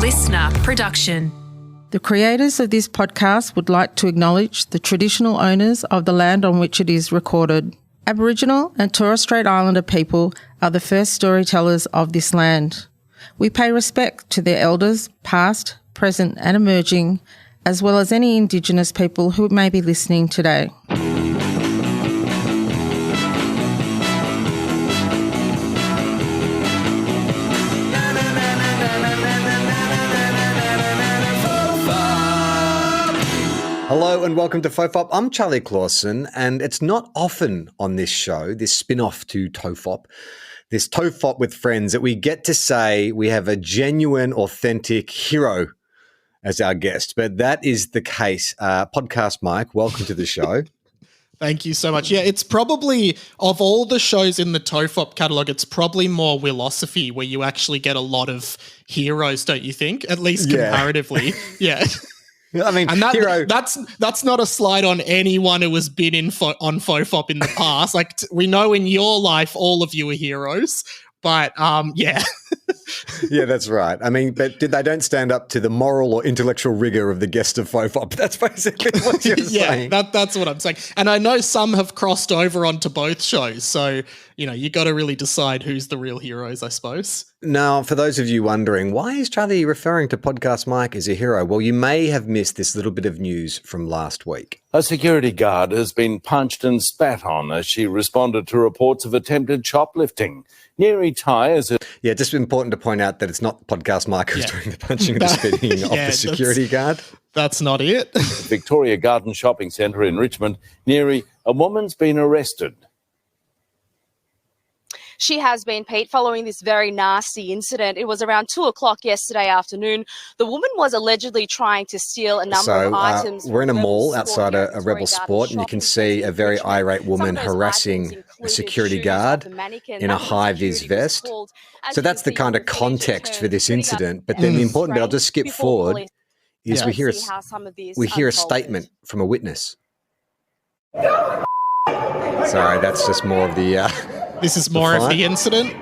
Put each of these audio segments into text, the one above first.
listener production. The creators of this podcast would like to acknowledge the traditional owners of the land on which it is recorded. Aboriginal and Torres Strait Islander people are the first storytellers of this land. We pay respect to their elders, past, present and emerging, as well as any Indigenous people who may be listening today. Hello and welcome to FOFOP. I'm Charlie Clausen, and it's not often on this show, this spin-off to TOFOP, this TOFOP with friends, that we get to say we have a genuine, authentic hero as our guest. But that is the case. Podcast Mike, welcome to the show. Thank you so much. Yeah, it's probably, of all the shows in the TOFOP catalogue, it's probably more Willosophy, where you actually get a lot of heroes, don't you think? At least comparatively. Yeah. I mean, and hero. That's not a slight on anyone who has been on FOFOP in the past. Like, we know in your life, all of you are heroes, but yeah. Yeah, that's right. I mean, but they don't stand up to the moral or intellectual rigor of the guest of FOFOP. That's basically what you're saying. Yeah, that's what I'm saying. And I know some have crossed over onto both shows, so, you know, you got to really decide who's the real heroes, I suppose. Now, for those of you wondering, why is Charlie referring to Podcast Mike as a hero? Well, you may have missed this little bit of news from last week. A security guard has been punched and spat on as she responded to reports of attempted shoplifting. Neary Tyres. Yeah, just important to point out that it's not Podcast Mike who's doing the punching and the spitting of the security guard. That's not it. Victoria Garden Shopping Centre in Richmond. Neary, a woman's been arrested. She has been, Pete, following this very nasty incident. It was around 2:00 yesterday afternoon. The woman was allegedly trying to steal a number of items. We're in a mall outside a Rebel Sport, and you can see a very irate woman harassing a security guard in a high-vis vest. So that's the kind of context for this incident. But then the important bit, I'll just skip forward, is we hear a statement from a witness. Sorry, that's just more of the... This is more of the incident?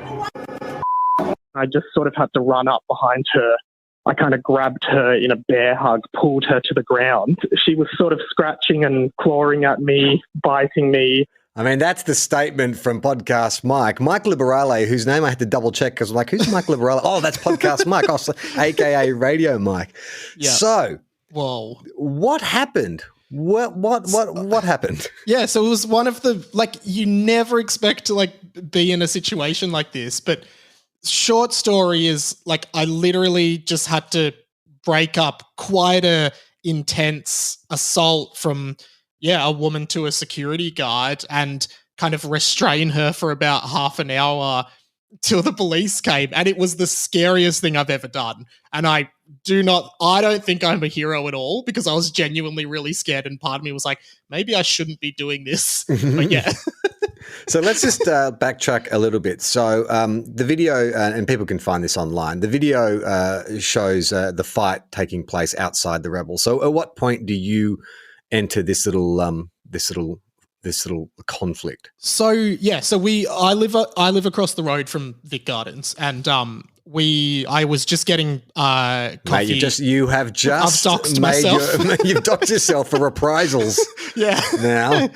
I just sort of had to run up behind her. I kind of grabbed her in a bear hug, pulled her to the ground. She was sort of scratching and clawing at me, biting me. I mean, that's the statement from Podcast Mike. Mike Liberale, whose name I had to double check because I'm like, who's Mike Liberale? Oh, that's Podcast Mike, a.k.a. Radio Mike. Yeah. So, whoa, what happened? What happened? Yeah, so it was one of the, like, you never expect to, be in a situation like this, but short story is, I literally just had to break up quite a intense assault from, a woman to a security guard and kind of restrain her for about half an hour till the police came, and it was the scariest thing I've ever done. And I don't think I'm a hero at all, because I was genuinely really scared, and part of me was like, maybe I shouldn't be doing this. But yeah. So let's just backtrack a little bit. So the video, and people can find this online, the video shows the fight taking place outside the Rebel. So at what point do you enter this little conflict? So I live across the road from Vic Gardens, and I was just getting coffee. Mate, you've doxed myself. You've doxed yourself for reprisals. Yeah. Now,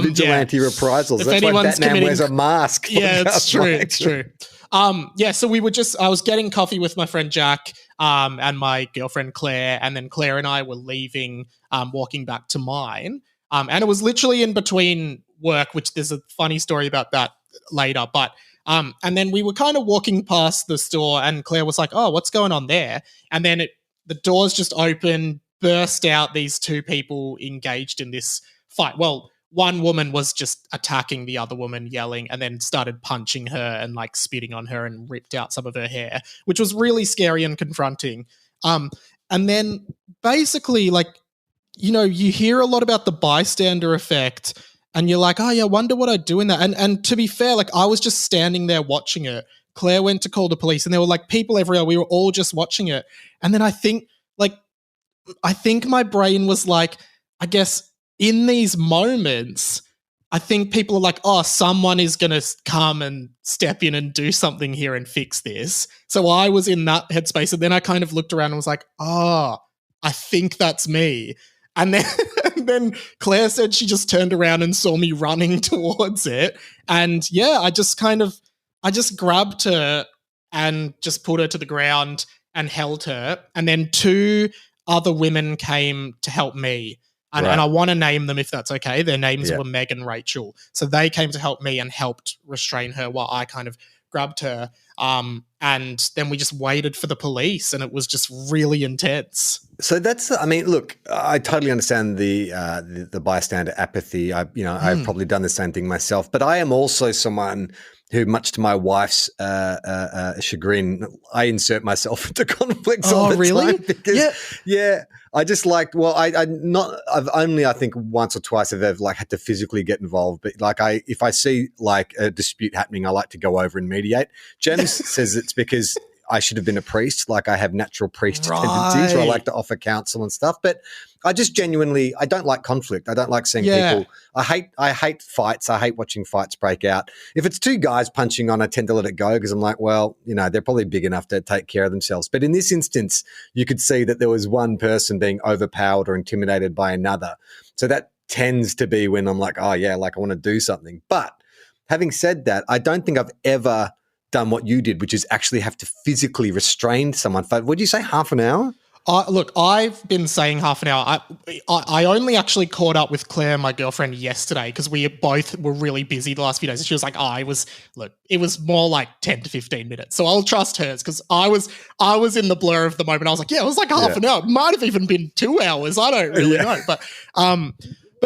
vigilante reprisals. That's why Batman wears a mask. Yeah, it's true. It's true. So I was getting coffee with my friend Jack, and my girlfriend Claire, and then Claire and I were leaving, walking back to mine. And it was literally in between work, which there's a funny story about that later. But and then we were kind of walking past the store, and Claire was like, "Oh, what's going on there?" And then the doors just opened, burst out these two people engaged in this fight. Well, one woman was just attacking the other woman, yelling, and then started punching her and spitting on her and ripped out some of her hair, which was really scary and confronting. And then basically, you hear a lot about the bystander effect, and you're like, oh yeah, I wonder what I'd do in that. And to be fair, I was just standing there watching it. Claire went to call the police, and there were people everywhere. We were all just watching it. And then I think my brain was I guess in these moments, I think people are like, oh, someone is going to come and step in and do something here and fix this. So I was in that headspace. And then I kind of looked around and was like, oh, I think that's me. And then, and then Claire said she just turned around and saw me running towards it. And yeah, I just grabbed her and just put her to the ground and held her. And then 2 other women came to help me. And, Right. and I want to name them if that's okay. Their names Yeah. were Meg and Rachel. So they came to help me and helped restrain her while I kind of grabbed her. And then we just waited for the police, and it was just really intense. So I mean, look, I totally understand the bystander apathy. I've probably done the same thing myself, but I am also someone who, much to my wife's chagrin, I insert myself into conflicts all the really? time. Because, yeah, I just like, well, I've only, I think, once or twice I've ever had to physically get involved. But if I see like a dispute happening, I like to go over and mediate. James says it's because I should have been a priest. Like, I have natural priest tendencies where I like to offer counsel and stuff. But I just genuinely, I don't like conflict. I don't like seeing people. I hate fights. I hate watching fights break out. If it's 2 guys punching on, I tend to let it go because I'm like, well, they're probably big enough to take care of themselves. But in this instance, you could see that there was one person being overpowered or intimidated by another. So that tends to be when I'm like, oh yeah, like I want to do something. But having said that, I don't think I've ever done what you did, which is actually have to physically restrain someone for, would you say, half an hour? Look, I've been saying half an hour. I only actually caught up with Claire, my girlfriend, yesterday because we both were really busy the last few days. And she was like, it was more like 10 to 15 minutes. So I'll trust hers because I was in the blur of the moment. I was like, yeah, it was like half an hour. It might have even been 2 hours. I don't really know. But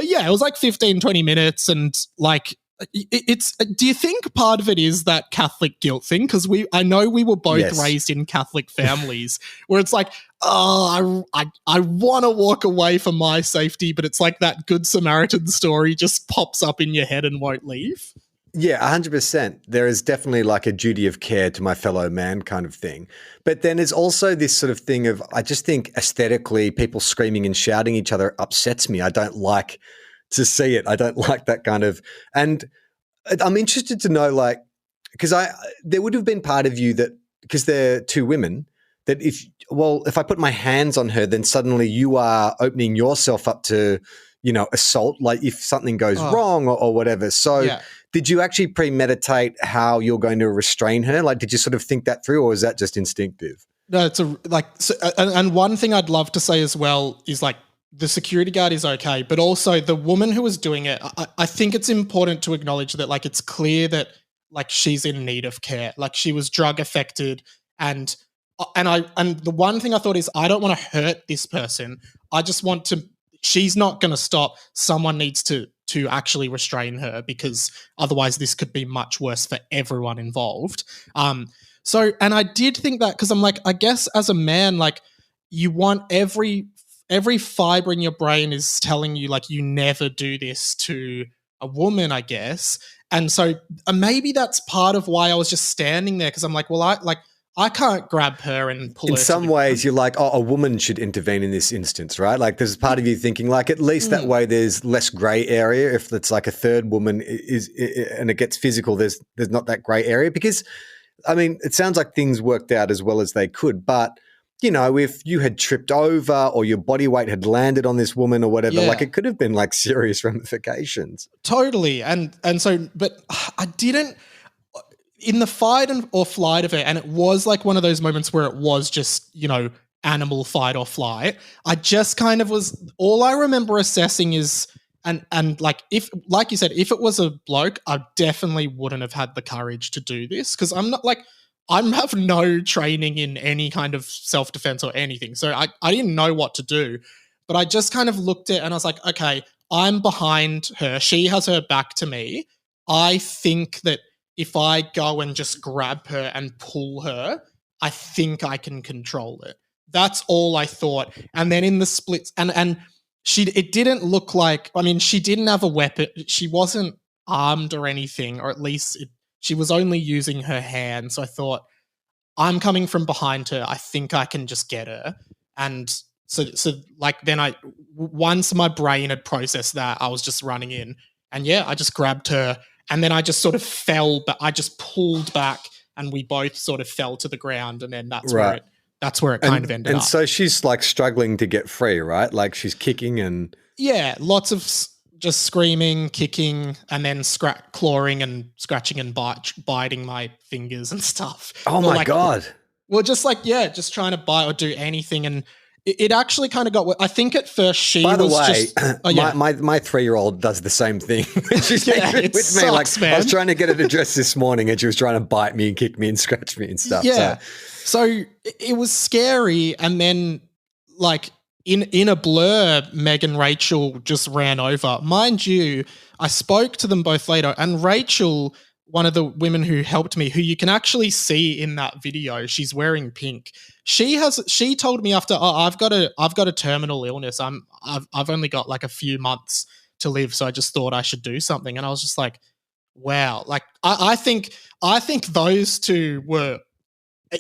yeah, it was like 15, 20 minutes. And like, do you think part of it is that Catholic guilt thing? Because I know we were both raised in Catholic families where it's like, oh, I want to walk away for my safety, but it's like that Good Samaritan story just pops up in your head and won't leave. Yeah, 100%. There is definitely like a duty of care to my fellow man kind of thing. But then there's also this sort of thing of, I just think aesthetically people screaming and shouting each other upsets me. I don't like to see it. I don't like that kind of, and I'm interested to know, like, because there would have been part of you that, because they're 2 women, that if I put my hands on her, then suddenly you are opening yourself up to, assault, like if something goes wrong or whatever. So did you actually premeditate how you're going to restrain her? Like, did you sort of think that through, or is that just instinctive? No, and one thing I'd love to say as well is like, the security guard is okay, but also the woman who was doing it, I think it's important to acknowledge that, like, it's clear that, like, she's in need of care. Like, she was drug affected, and the one thing I thought is, I don't want to hurt this person. I just want to. She's not going to stop. Someone needs to actually restrain her, because otherwise this could be much worse for everyone involved. So, and I did think that, because I'm like, I guess as a man, like, you want every fiber in your brain is telling you, like, you never do this to a woman, I guess. And so maybe that's part of why I was just standing there, because I'm like, well, I can't grab her and pull her. In some ways, you're like, oh, a woman should intervene in this instance, right? Like, there's part of you thinking, like, at least that way there's less grey area. If it's like a third woman and it gets physical, there's not that grey area. Because, I mean, it sounds like things worked out as well as they could, but if you had tripped over or your body weight had landed on this woman or whatever, like, it could have been like serious ramifications. Totally. And so, but I didn't, in the fight or flight of it, and it was like one of those moments where it was just, animal fight or flight. I just kind of was, all I remember assessing is, and like, if, like you said, if it was a bloke, I definitely wouldn't have had the courage to do this, because I'm not like, I have no training in any kind of self-defense or anything. So I didn't know what to do, but I just kind of looked at it and I was like, okay, I'm behind her. She has her back to me. I think that if I go and just grab her and pull her, I think I can control it. That's all I thought. And then in the splits, and it didn't look like, I mean, she didn't have a weapon. She wasn't armed or anything, or at least she was only using her hand. So I thought, I'm coming from behind her. I think I can just get her. And so like, then once my brain had processed that, I was just running in And yeah, I just grabbed her, and then I just sort of fell, but I just pulled back, and we both sort of fell to the ground, and then that's where it kind of ended up. And so she's like struggling to get free, right? Like she's kicking and yeah, lots of just screaming, kicking, and then clawing and scratching and biting my fingers and stuff. oh my God. Well, just like, yeah, just trying to bite or do anything. And it actually kind of got, I think at first she By the was way, just, my 3-year-old does the same thing. She's angry with me. Sucks, I was trying to get her to dress this morning and she was trying to bite me and kick me and scratch me and stuff. Yeah. So it was scary. And then like in a blur, Meg and Rachel just ran over. Mind you, I spoke to them both later, and Rachel, one of the women who helped me, who you can actually see in that video, she's wearing pink. She told me after, I've got a terminal illness. I've only got like a few months to live, so I just thought I should do something. And I was just like, wow. Like I think those two were,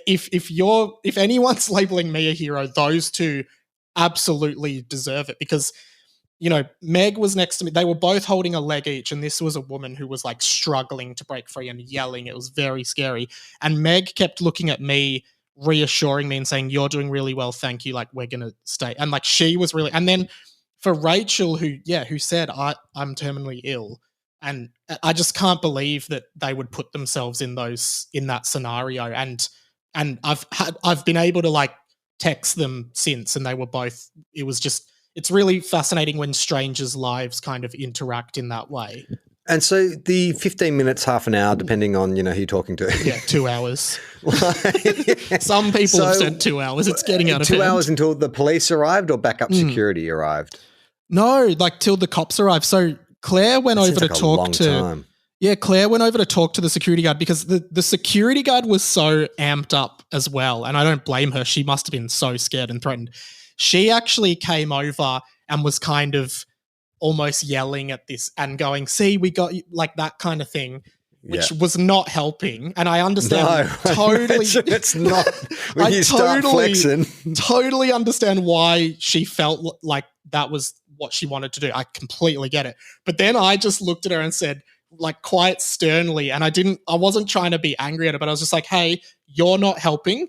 if anyone's labeling me a hero, those two absolutely deserve it, because you know, Meg was next to me. They were both holding a leg each, and this was a woman who was like struggling to break free and yelling. It was very scary. And Meg kept looking at me, reassuring me and saying, "You're doing really well, thank you. Like, we're gonna stay." And like she was really. And then for Rachel, who said, "I'm terminally ill," and I just can't believe that they would put themselves in that scenario. And I've been able to like text them since, and they were both. It was just. It's really fascinating when strangers' lives kind of interact in that way. And so the 15 minutes, half an hour, depending on, who you're talking to. Yeah, 2 hours. Some people have said 2 hours. It's getting out of hand. 2 hours until the police arrived or backup security arrived? No, like till the cops arrived. So Claire went over to talk to... Yeah, Claire went over to talk to the security guard because the security guard was so amped up as well. And I don't blame her. She must have been so scared and threatened. She actually came over and was kind of almost yelling at this and going, "See, we got you," like that kind of thing, which was not helping. And I understand totally. It's not when you start flexing. Totally understand why she felt like that was what she wanted to do. I completely get it. But then I just looked at her and said, like quite sternly, and I wasn't trying to be angry at her, but I was just like, "Hey, you're not helping.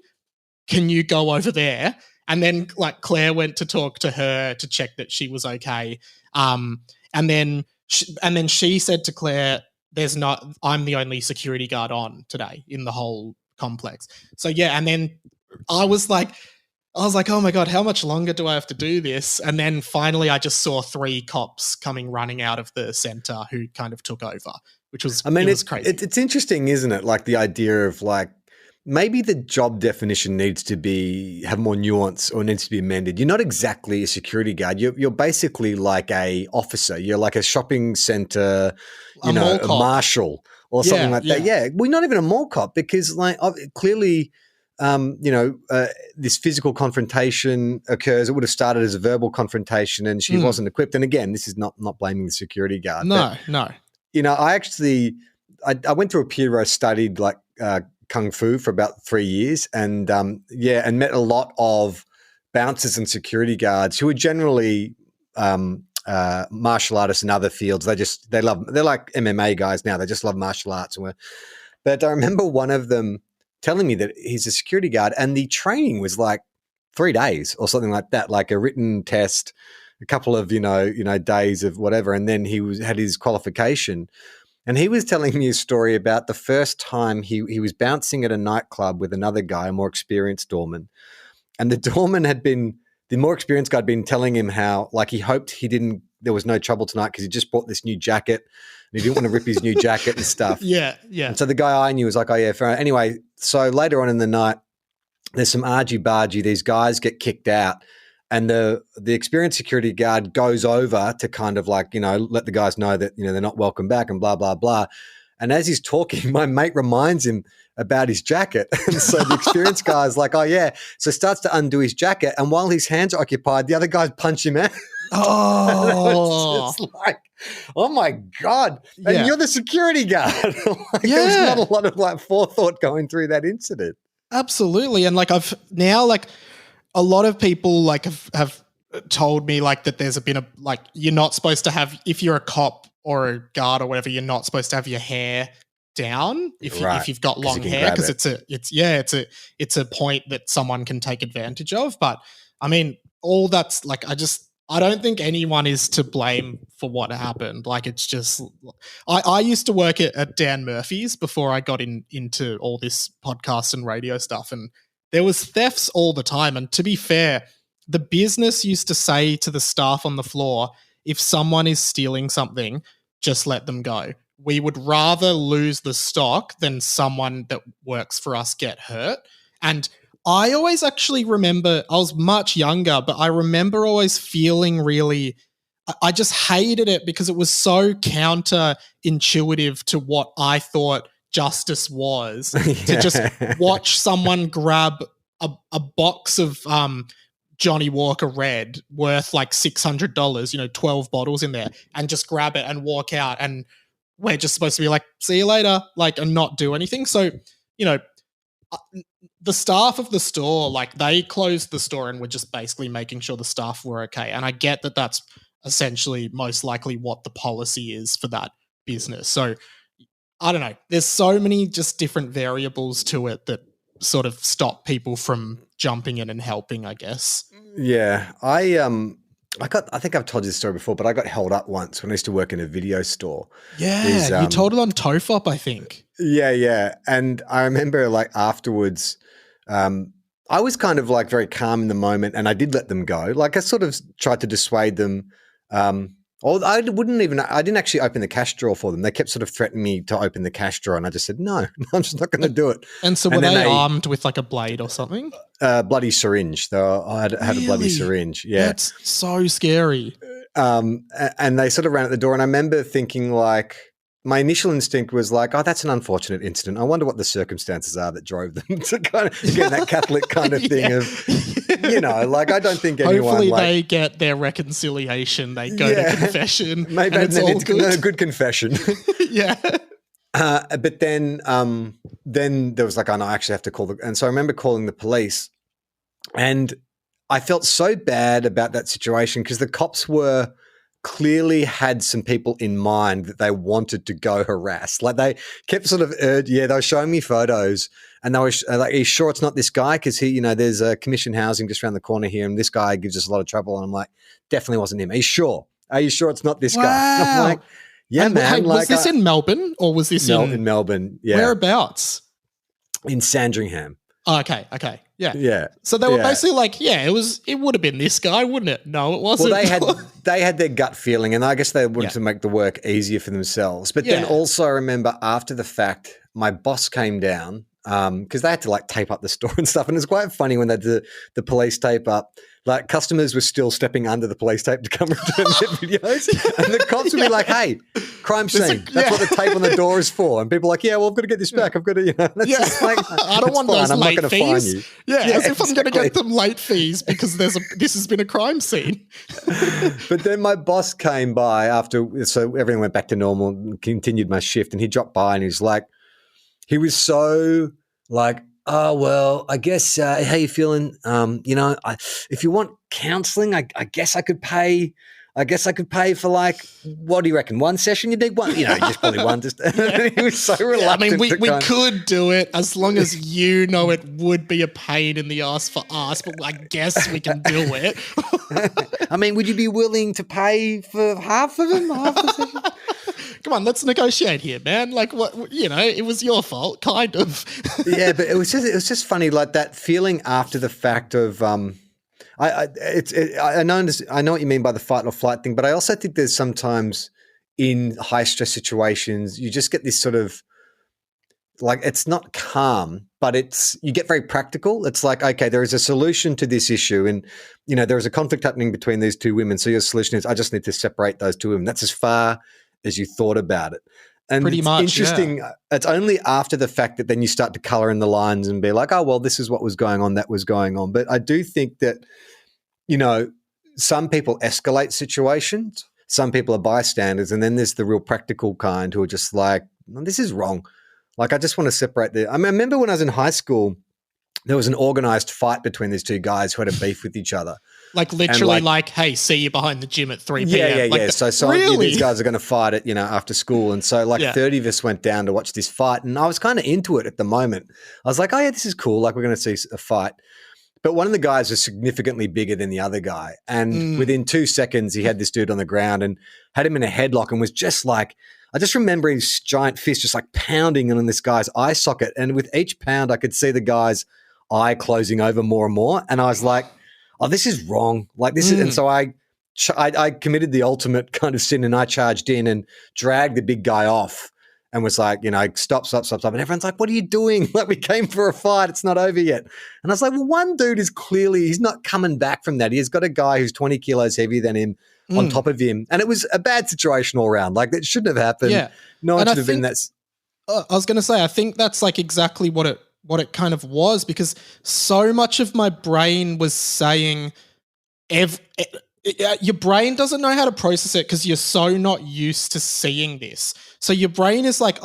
Can you go over there?" And then like Claire went to talk to her to check that she was okay. And then she said to Claire, I'm the only security guard on today in the whole complex. So yeah. And then I was like, oh my God, how much longer do I have to do this? And then finally I just saw 3 cops coming running out of the center who kind of took over, which was, it was crazy. It's interesting, isn't it? Like the idea of like, maybe the job definition needs to have more nuance or needs to be amended. You're not exactly a security guard. You're basically like a officer. You're like a shopping center, a marshal or something like that. Yeah. Well, not even a mall cop, because like clearly, this physical confrontation occurs. It would have started as a verbal confrontation and she wasn't equipped. And again, this is not blaming the security guard. No. I went through a period where I studied like, Kung Fu for about 3 years and met a lot of bouncers and security guards who are generally martial artists in other fields. They're like MMA guys now. They just love martial arts. But I remember one of them telling me that he's a security guard and the training was like 3 days or something like that, like a written test, a couple of, days of whatever. And then he had his qualification. And he was telling me a story about the first time he was bouncing at a nightclub with another guy, a more experienced doorman. And the more experienced guy had been telling him how, like, he hoped there was no trouble tonight because he just bought this new jacket and he didn't want to rip his new jacket and stuff. Yeah. And so the guy I knew was like, "Oh yeah, fair enough." Anyway, so later on in the night, there's some argy-bargy. These guys get kicked out. And the experienced security guard goes over to kind of like, let the guys know that, they're not welcome back and blah, blah, blah. And as he's talking, my mate reminds him about his jacket. And so the experienced guy's like, "Oh yeah." So starts to undo his jacket. And while his hands are occupied, the other guys punch him out. Oh, it's like, oh my God. And you're the security guard. There's not a lot of like forethought going through that incident. Absolutely. And like a lot of people like have told me like that there's been you're not supposed to have, if you're a cop or a guard or whatever, you're not supposed to have your hair down if you've got long hair, because it's a point that someone can take advantage of. But I mean, all that's like, I don't think anyone is to blame for what happened. Like, it's just, I used to work at Dan Murphy's before I got into all this podcast and radio stuff, and there was thefts all the time. And to be fair, the business used to say to the staff on the floor, if someone is stealing something, just let them go. We would rather lose the stock than someone that works for us get hurt. And I always actually remember, I was much younger, but I remember always feeling really, I just hated it because it was so counterintuitive to what I thought justice was. To just watch someone grab a box of Johnny Walker Red worth like $600, 12 bottles in there, and just grab it and walk out, and we're just supposed to be like, see you later, like, and not do anything. So, the staff of the store, like, they closed the store and were just basically making sure the staff were okay. And I get that that's essentially most likely what the policy is for that business. So I don't know. There's so many just different variables to it that sort of stop people from jumping in and helping, I guess. Yeah. I think I've told you this story before, but I got held up once when I used to work in a video store. Yeah, you told it on TOFOP, I think. Yeah. And I remember, like, afterwards, I was kind of like very calm in the moment, and I did let them go. Like, I sort of tried to dissuade them. Or I didn't actually open the cash drawer for them. They kept sort of threatening me to open the cash drawer, and I just said, no, I'm just not going to do it. And so were they armed with like a blade or something? Bloody syringe. I had a bloody syringe. Yeah. That's so scary. And they sort of ran at the door, and I remember thinking, like, my initial instinct was like, oh, that's an unfortunate incident. I wonder what the circumstances are that drove them to kind of get that Catholic kind of thing of, like, I don't think anyone. Hopefully they get their reconciliation. They go to confession. Maybe and it's good. A good confession. Yeah. But then there was like, oh, no, I actually have to call and so I remember calling the police, and I felt so bad about that situation because the cops clearly had some people in mind that they wanted to go harass. Like, they kept sort of, they were showing me photos, and they were like, are you sure it's not this guy? Because there's a commission housing just around the corner here, and this guy gives us a lot of trouble. And I'm like, definitely wasn't him. Are you sure? Are you sure it's not this guy? And I'm like, yeah, man. Hey, was this in Melbourne or was this in Melbourne? Yeah. Whereabouts? In Sandringham. Oh, okay. Yeah. Yeah. So they were basically like, it would have been this guy, wouldn't it? No, it wasn't. Well, they had their gut feeling, and I guess they wanted to make the work easier for themselves. But then also I remember after the fact, my boss came down because they had to like tape up the store and stuff. And it's quite funny when they did the police tape up. Like, customers were still stepping under the police tape to come return their videos. And the cops would be like, hey, crime scene. That's what the tape on the door is for. And people are like, yeah, well, I've got to get this back. I've got to, Just like, I don't want those late fees. Find you. Yeah, as if I'm going to get them late fees because this has been a crime scene. But then my boss came by so everything went back to normal and continued my shift. And he dropped by and he was so like, oh, well, I guess, how you feeling? If you want counseling, I guess I could pay for, like, what do you reckon? One session? You need one? Just probably one. He was so reluctant. I mean, we could do it as long as it would be a pain in the ass for us, but I guess we can do it. I mean, would you be willing to pay for half of them? Half the session? Come on, let's negotiate here, man. Like, what, it was your fault, kind of. Yeah, but it was just funny, like that feeling after the fact of, I know what you mean by the fight or flight thing, but I also think there's sometimes in high stress situations, you just get this sort of, like, it's not calm, but you get very practical. It's like, okay, there is a solution to this issue, and there is a conflict happening between these two women. So your solution is, I just need to separate those two women. That's as far as you thought about it. And pretty much interesting. Yeah. It's only after the fact that then you start to color in the lines and be like, oh, well, this is what was going on, that was going on. But I do think that, some people escalate situations, some people are bystanders, and then there's the real practical kind who are just like, well, this is wrong. Like, I just want to separate I remember when I was in high school, there was an organized fight between these two guys who had a beef with each other. Like literally like, hey, see you behind the gym at 3 p.m. Yeah. So really? these guys are going to fight it, after school. And so 30 of us went down to watch this fight. And I was kind of into it at the moment. I was like, oh yeah, this is cool. Like we're going to see a fight. But one of the guys was significantly bigger than the other guy. And within 2 seconds, he had this dude on the ground and had him in a headlock and was just like, I just remember his giant fist just like pounding on this guy's eye socket. And with each pound, I could see the guy's eye closing over more and more. And I was like, oh, this is wrong. Like this is, and so I committed the ultimate kind of sin, and I charged in and dragged the big guy off and was like, stop. And everyone's like, what are you doing? Like we came for a fight. It's not over yet. And I was like, well, one dude is clearly, he's not coming back from that. He's got a guy who's 20 kilos heavier than him on top of him. And it was a bad situation all around. Like that shouldn't have happened. Yeah. No one should have been that. I was going to say, I think that's like exactly what it kind of was, because so much of my brain was saying your brain doesn't know how to process it because you're so not used to seeing this. So your brain is like,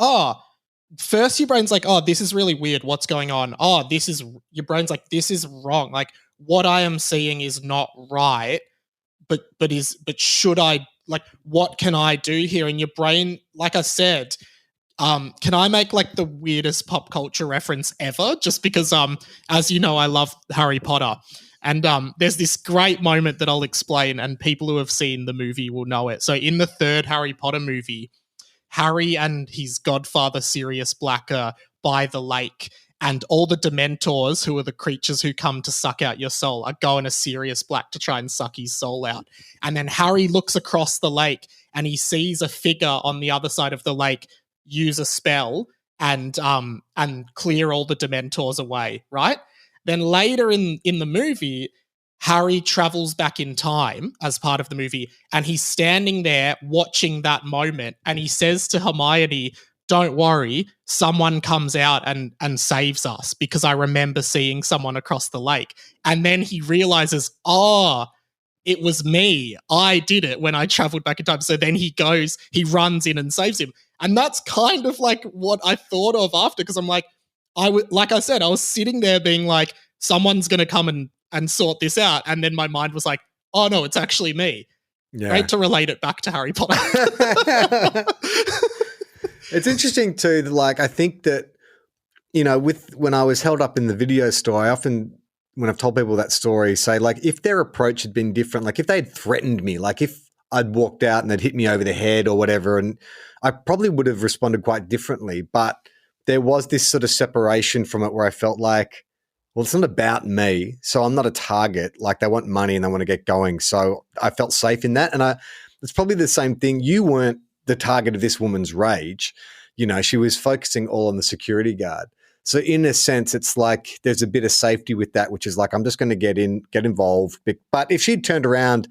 first your brain's like, this is really weird. What's going on? Your brain's like, this is wrong. Like what I am seeing is not right, but should I, like, what can I do here? And your brain, like I said, can I make like the weirdest pop culture reference ever? Just because, as you know, I love Harry Potter. And there's this great moment that I'll explain, and people who have seen the movie will know it. So in the third Harry Potter movie, Harry and his godfather Sirius Black are by the lake, and all the Dementors, who are the creatures who come to suck out your soul, are going to Sirius Black to try and suck his soul out. And then Harry looks across the lake and he sees a figure on the other side of the lake use a spell and clear all the Dementors away, right? Then later in the movie, Harry travels back in time as part of the movie, and he's standing there watching that moment, and he says to Hermione, don't worry, someone comes out and saves us because I remember seeing someone across the lake. And then he realizes, it was me. I did it when I traveled back in time. So then he runs in and saves him. And that's kind of like what I thought of after, because I'm like, like I said, I was sitting there being like, someone's going to come and sort this out. And then my mind was like, oh no, it's actually me. Yeah. Great to relate it back to Harry Potter. It's interesting too, like I think that, when I was held up in the video store, I often, when I've told people that story, say like if their approach had been different, like if they'd threatened me, like if I'd walked out and they'd hit me over the head or whatever, and I probably would have responded quite differently. But there was this sort of separation from it where I felt like, well, it's not about me, so I'm not a target. Like they want money and they want to get going. So I felt safe in that. And it's probably the same thing. You weren't the target of this woman's rage. She was focusing all on the security guard. So in a sense, it's like there's a bit of safety with that, which is like, I'm just going to get involved. But if she'd turned around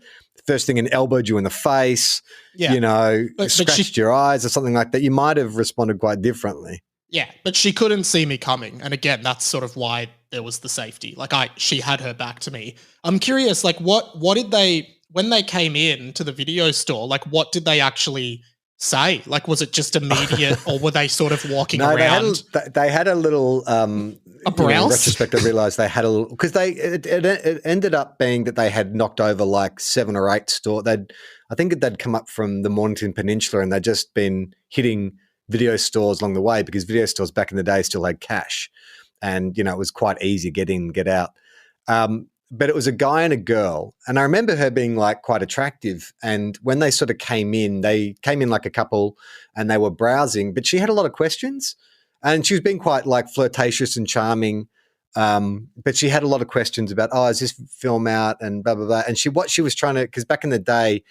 first thing and elbowed you in the face, scratched your eyes or something like that, you might have responded quite differently. Yeah, but she couldn't see me coming. And again, that's sort of why there was the safety. Like she had her back to me. I'm curious, like what did they, when they came in to the video store, like what did they actually say? Like, was it just immediate or were they sort of walking around? They had a little, a browse? In retrospect, I realized they had a little, because it ended up being that they had knocked over like 7 or 8 stores. I think they'd come up from the Mornington Peninsula and they'd just been hitting video stores along the way, because video stores back in the day still had cash, and it was quite easy get in, get out. But it was a guy and a girl, and I remember her being like quite attractive. And when they sort of came in, they came in like a couple, and they were browsing. But she had a lot of questions, and she was being quite like flirtatious and charming. But she had a lot of questions about, is this film out, and blah blah blah. And what she was trying to, because back in the day,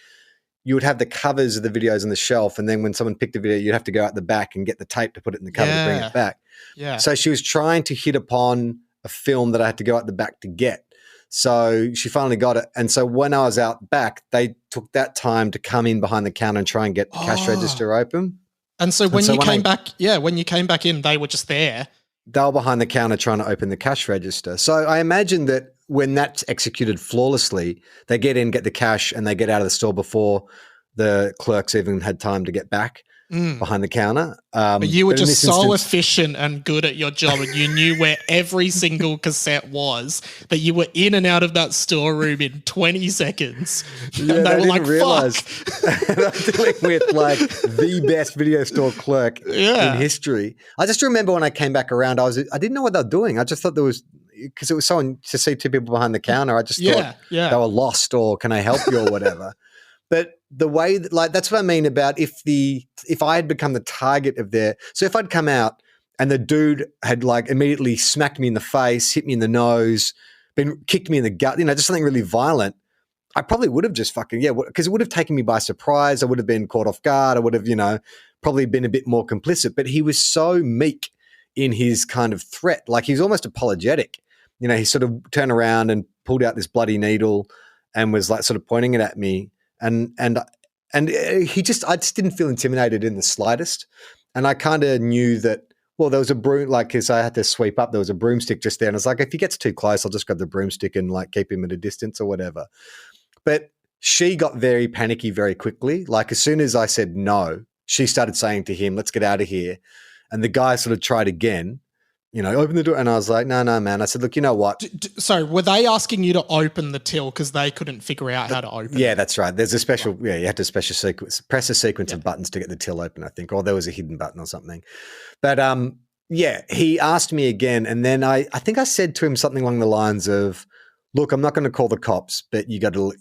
you would have the covers of the videos on the shelf, and then when someone picked a video, you'd have to go out the back and get the tape to put it in the cover to bring it back. Yeah. So she was trying to hit upon a film that I had to go out the back to get. So she finally got it. And so when I was out back, they took that time to come in behind the counter and try and get the cash register open. And so when you came back in, they were just there. They were behind the counter trying to open the cash register. So I imagine that when that's executed flawlessly, they get in, get the cash, and they get out of the store before the clerks even had time to get back. behind the counter. But you were but in just this so instance- efficient and good at your job, and you knew where every single cassette was, that you were in and out of that storeroom in 20 seconds. Yeah, and they were like, realize fuck. I'm dealing with like the best video store clerk in history. I just remember when I came back around, I didn't know what they were doing. I just thought there was, because it was so to see two people behind the counter. I just thought they were lost, or can I help you or whatever. But the way that, like, that's what I mean about if I had become the target of so if I'd come out and the dude had like immediately smacked me in the face, hit me in the nose, kicked me in the gut, just something really violent, I probably would have just because it would have taken me by surprise. I would have been caught off guard. I would have, probably been a bit more complicit. But he was so meek in his kind of threat. Like, he's almost apologetic. He sort of turned around and pulled out this bloody needle and was like sort of pointing it at me. And I just didn't feel intimidated in the slightest. And I kind of knew that, well, there was a broom, like, because I had to sweep up, there was a broomstick just there. And I was like, if he gets too close, I'll just grab the broomstick and like keep him at a distance or whatever. But she got very panicky very quickly. Like, as soon as I said no, she started saying to him, let's get out of here. And the guy sort of tried again, open the door. And I was like, no, man. I said, look, you know what? Sorry, were they asking you to open the till because they couldn't figure out how to open it? Yeah, that's right. There's a special, you had to press a sequence of buttons to get the till open, I think, or there was a hidden button or something. But he asked me again. And then I think I said to him something along the lines of, look, I'm not going to call the cops, but you got to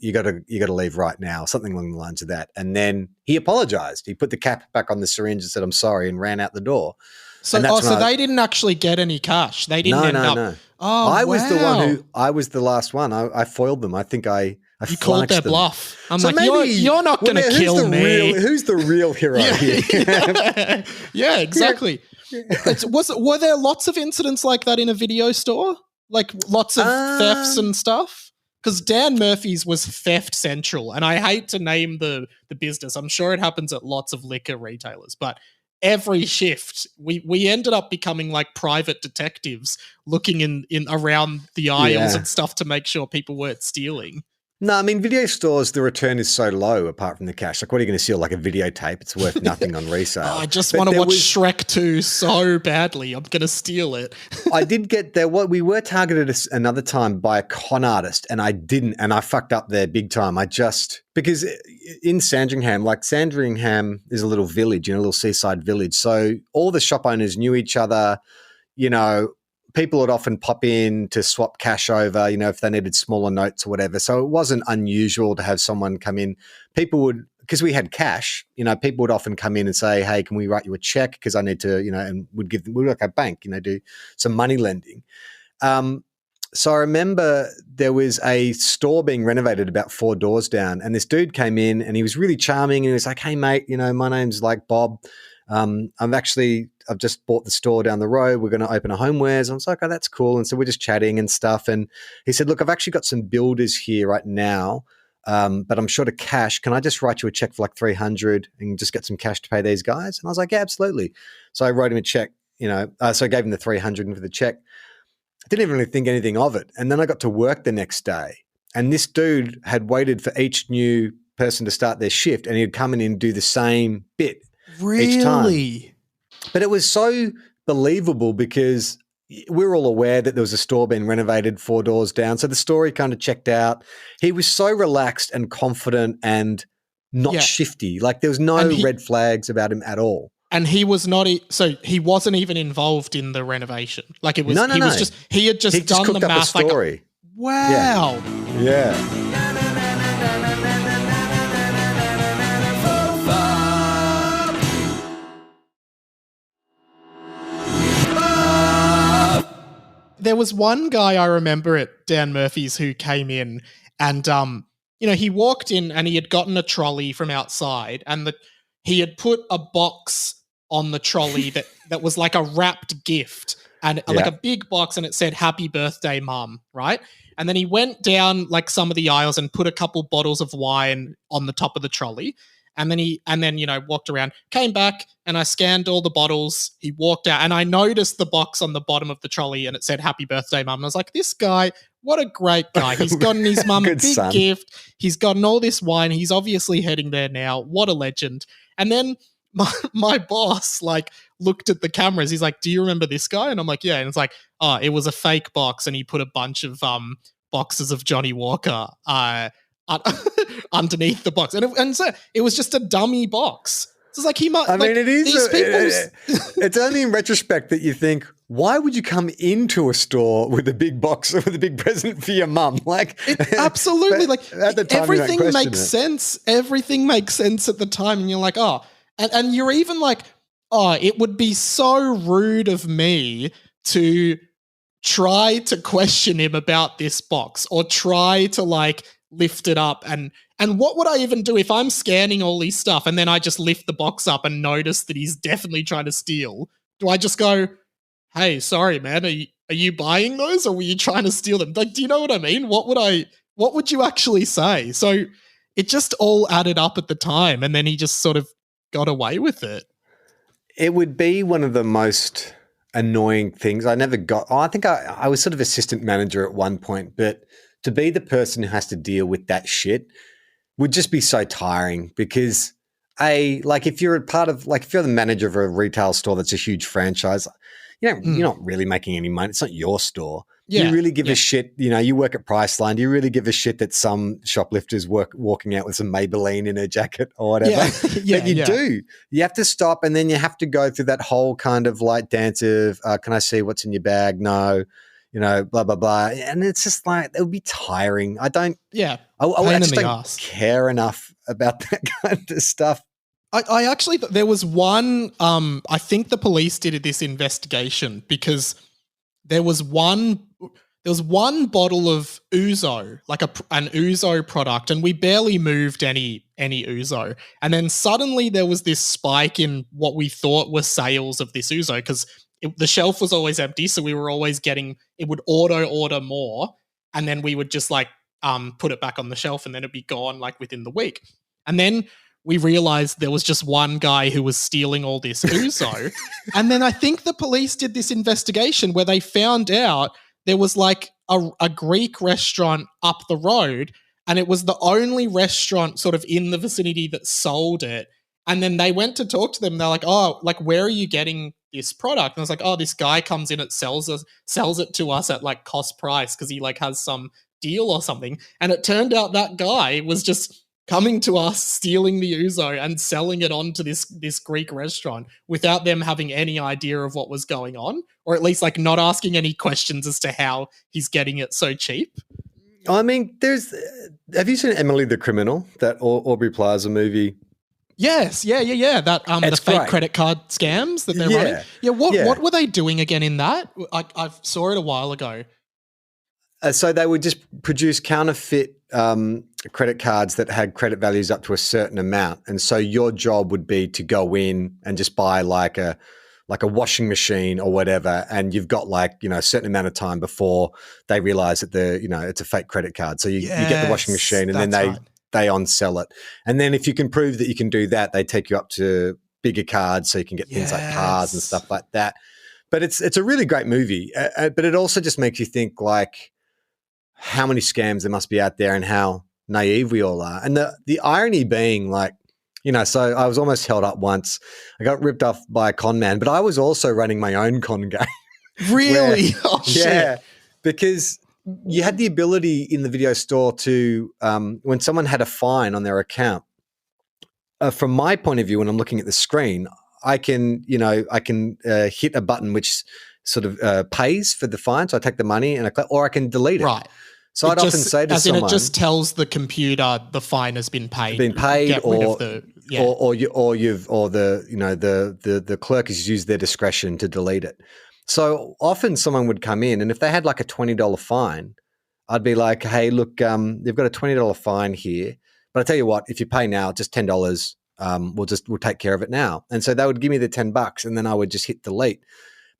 leave right now, something along the lines of that. And then he apologized. He put the cap back on the syringe and said, I'm sorry, and ran out the door. So they didn't actually get any cash. They didn't end up. No. Oh, I was the last one. I foiled them. I think I you called their them. bluff. I'm so like, maybe, you're not going to kill me. Who's the real hero here? Yeah, exactly. Were there lots of incidents like that in a video store? Like lots of thefts and stuff? Because Dan Murphy's was theft central, and I hate to name the business. I'm sure it happens at lots of liquor retailers, but every shift we ended up becoming like private detectives looking in around the aisles and stuff to make sure people weren't stealing. No, I mean, video stores, the return is so low apart from the cash. Like, what are you going to steal? Like a videotape? It's worth nothing on resale. I just want to watch Shrek 2 so badly. I'm going to steal it. I did get there. We were targeted another time by a con artist, and I didn't, and I fucked up there big time. Because in Sandringham, like, Sandringham is a little village, a little seaside village. So all the shop owners knew each other, people would often pop in to swap cash over, if they needed smaller notes or whatever. So it wasn't unusual to have someone come in. People would, because we had cash, people would often come in and say, hey, can we write you a check? Because I need to, and we'd like a bank, do some money lending. So I remember there was a store being renovated about 4 doors down, and this dude came in and he was really charming, and he was like, hey, mate, my name's like Bob. I've just bought the store down the road. We're going to open a homewares. And I was like, oh, that's cool. And so we're just chatting and stuff. And he said, look, I've actually got some builders here right now, but I'm short of cash. Can I just write you a check for like $300 and just get some cash to pay these guys? And I was like, yeah, absolutely. So I wrote him a check, so I gave him the $300 for the check. I didn't even really think anything of it. And then I got to work the next day, and this dude had waited for each new person to start their shift, and he'd come in and do the same bit. Each time. But it was so believable because we're all aware that there was a store being renovated 4 doors down. So the story kind of checked out. He was so relaxed and confident and not shifty. Like, there was no red flags about him at all. And he was not, so he wasn't even involved in the renovation. Like, it was, no. He had just done the math. A story. Like, wow. Yeah. There was one guy I remember at Dan Murphy's who came in and, he walked in and he had gotten a trolley from outside, and he had put a box on the trolley that was like a wrapped gift, and like a big box, and it said, happy birthday, mum, right? And then he went down like some of the aisles and put a couple bottles of wine on the top of the trolley. And then walked around, came back, and I scanned all the bottles. He walked out, and I noticed the box on the bottom of the trolley, and it said, happy birthday, mum. And I was like, this guy, what a great guy. He's gotten his mum a big gift. He's gotten all this wine. He's obviously heading there now. What a legend. And then my boss like looked at the cameras. He's like, "Do you remember this guy?" And I'm like, "Yeah." And it's like, "Oh, it was a fake box, and he put a bunch of boxes of Johnny Walker underneath the box, and so it was just a dummy box." So it's like he might. I mean, it is. These people. It's only in retrospect that you think, why would you come into a store with a big box with a big present for your mum? Like, absolutely. Like at the time, everything makes sense. Everything makes sense at the time, and you're like, oh, and you're even like, oh, it would be so rude of me to try to question him about this box or try to like lift it up and what would I even do if I'm scanning all these stuff and then I just lift the box up and notice that he's definitely trying to steal? Do I just go, "Hey, sorry, man, are you buying those or were you trying to steal them?" Like, do you know what I mean? What would you actually say? So it just all added up at the time, and then he just sort of got away with it. It would be one of the most annoying things. I never got. I think I was sort of assistant manager at one point, but to be the person who has to deal with that shit would just be so tiring because like if you're if you're the manager of a retail store that's a huge franchise, you're not really making any money. It's not your store. Yeah, do you really give a shit? You work at Priceline. Do you really give a shit that some shoplifters walking out with some Maybelline in a jacket or whatever? Yeah, but you do. You have to stop, and then you have to go through that whole kind of like dance of, "Can I see what's in your bag?" No. Blah, blah, blah. And it's just like, it would be tiring. I don't care enough about that kind of stuff. I actually, there was one, I think the police did this investigation because there was one bottle of Ouzo, like an Ouzo product, and we barely moved any Ouzo. And then suddenly there was this spike in what we thought were sales of this Ouzo because the shelf was always empty, so we were always it would order more, and then we would just like put it back on the shelf, and then it'd be gone like within the week. And then we realized there was just one guy who was stealing all this Ouzo. And then I think the police did this investigation where they found out there was like a Greek restaurant up the road, and it was the only restaurant sort of in the vicinity that sold it. And then they went to talk to them. They're like, "Oh, like, where are you getting this product?" And I was like, "Oh, this guy comes in, sells it to us at like cost price because he like has some deal or something." And it turned out that guy was just coming to us, stealing the Ouzo and selling it on to this Greek restaurant without them having any idea of what was going on, or at least like not asking any questions as to how he's getting it so cheap. I mean, have you seen Emily the Criminal, that Aubrey Plaza movie? Yes, yeah. That the fake credit card scams that they're running. Yeah, what were they doing again in that? I saw it a while ago. So they would just produce counterfeit credit cards that had credit values up to a certain amount, and so your job would be to go in and just buy like a washing machine or whatever, and you've got like a certain amount of time before they realize that it's a fake credit card. So you get the washing machine, and then they on-sell it. And then if you can prove that you can do that, they take you up to bigger cards so you can get things like cars and stuff like that. But it's a really great movie. But it also just makes you think like how many scams there must be out there and how naive we all are. And the irony being like, so I was almost held up once. I got ripped off by a con man, but I was also running my own con game. Really? Shit. Yeah, because you had the ability in the video store to, when someone had a fine on their account, from my point of view, when I'm looking at the screen, I can hit a button which sort of pays for the fine. So I take the money and or I can delete it. Right. So I'd often say to someone, it just tells the computer the fine has been paid. Or the clerk has used their discretion to delete it. So often someone would come in, and if they had like a $20 fine, I'd be like, "Hey, look, they've got a $20 fine here, but I tell you what, if you pay now, just $10, we'll take care of it now." And so they would give me the $10, and then I would just hit delete.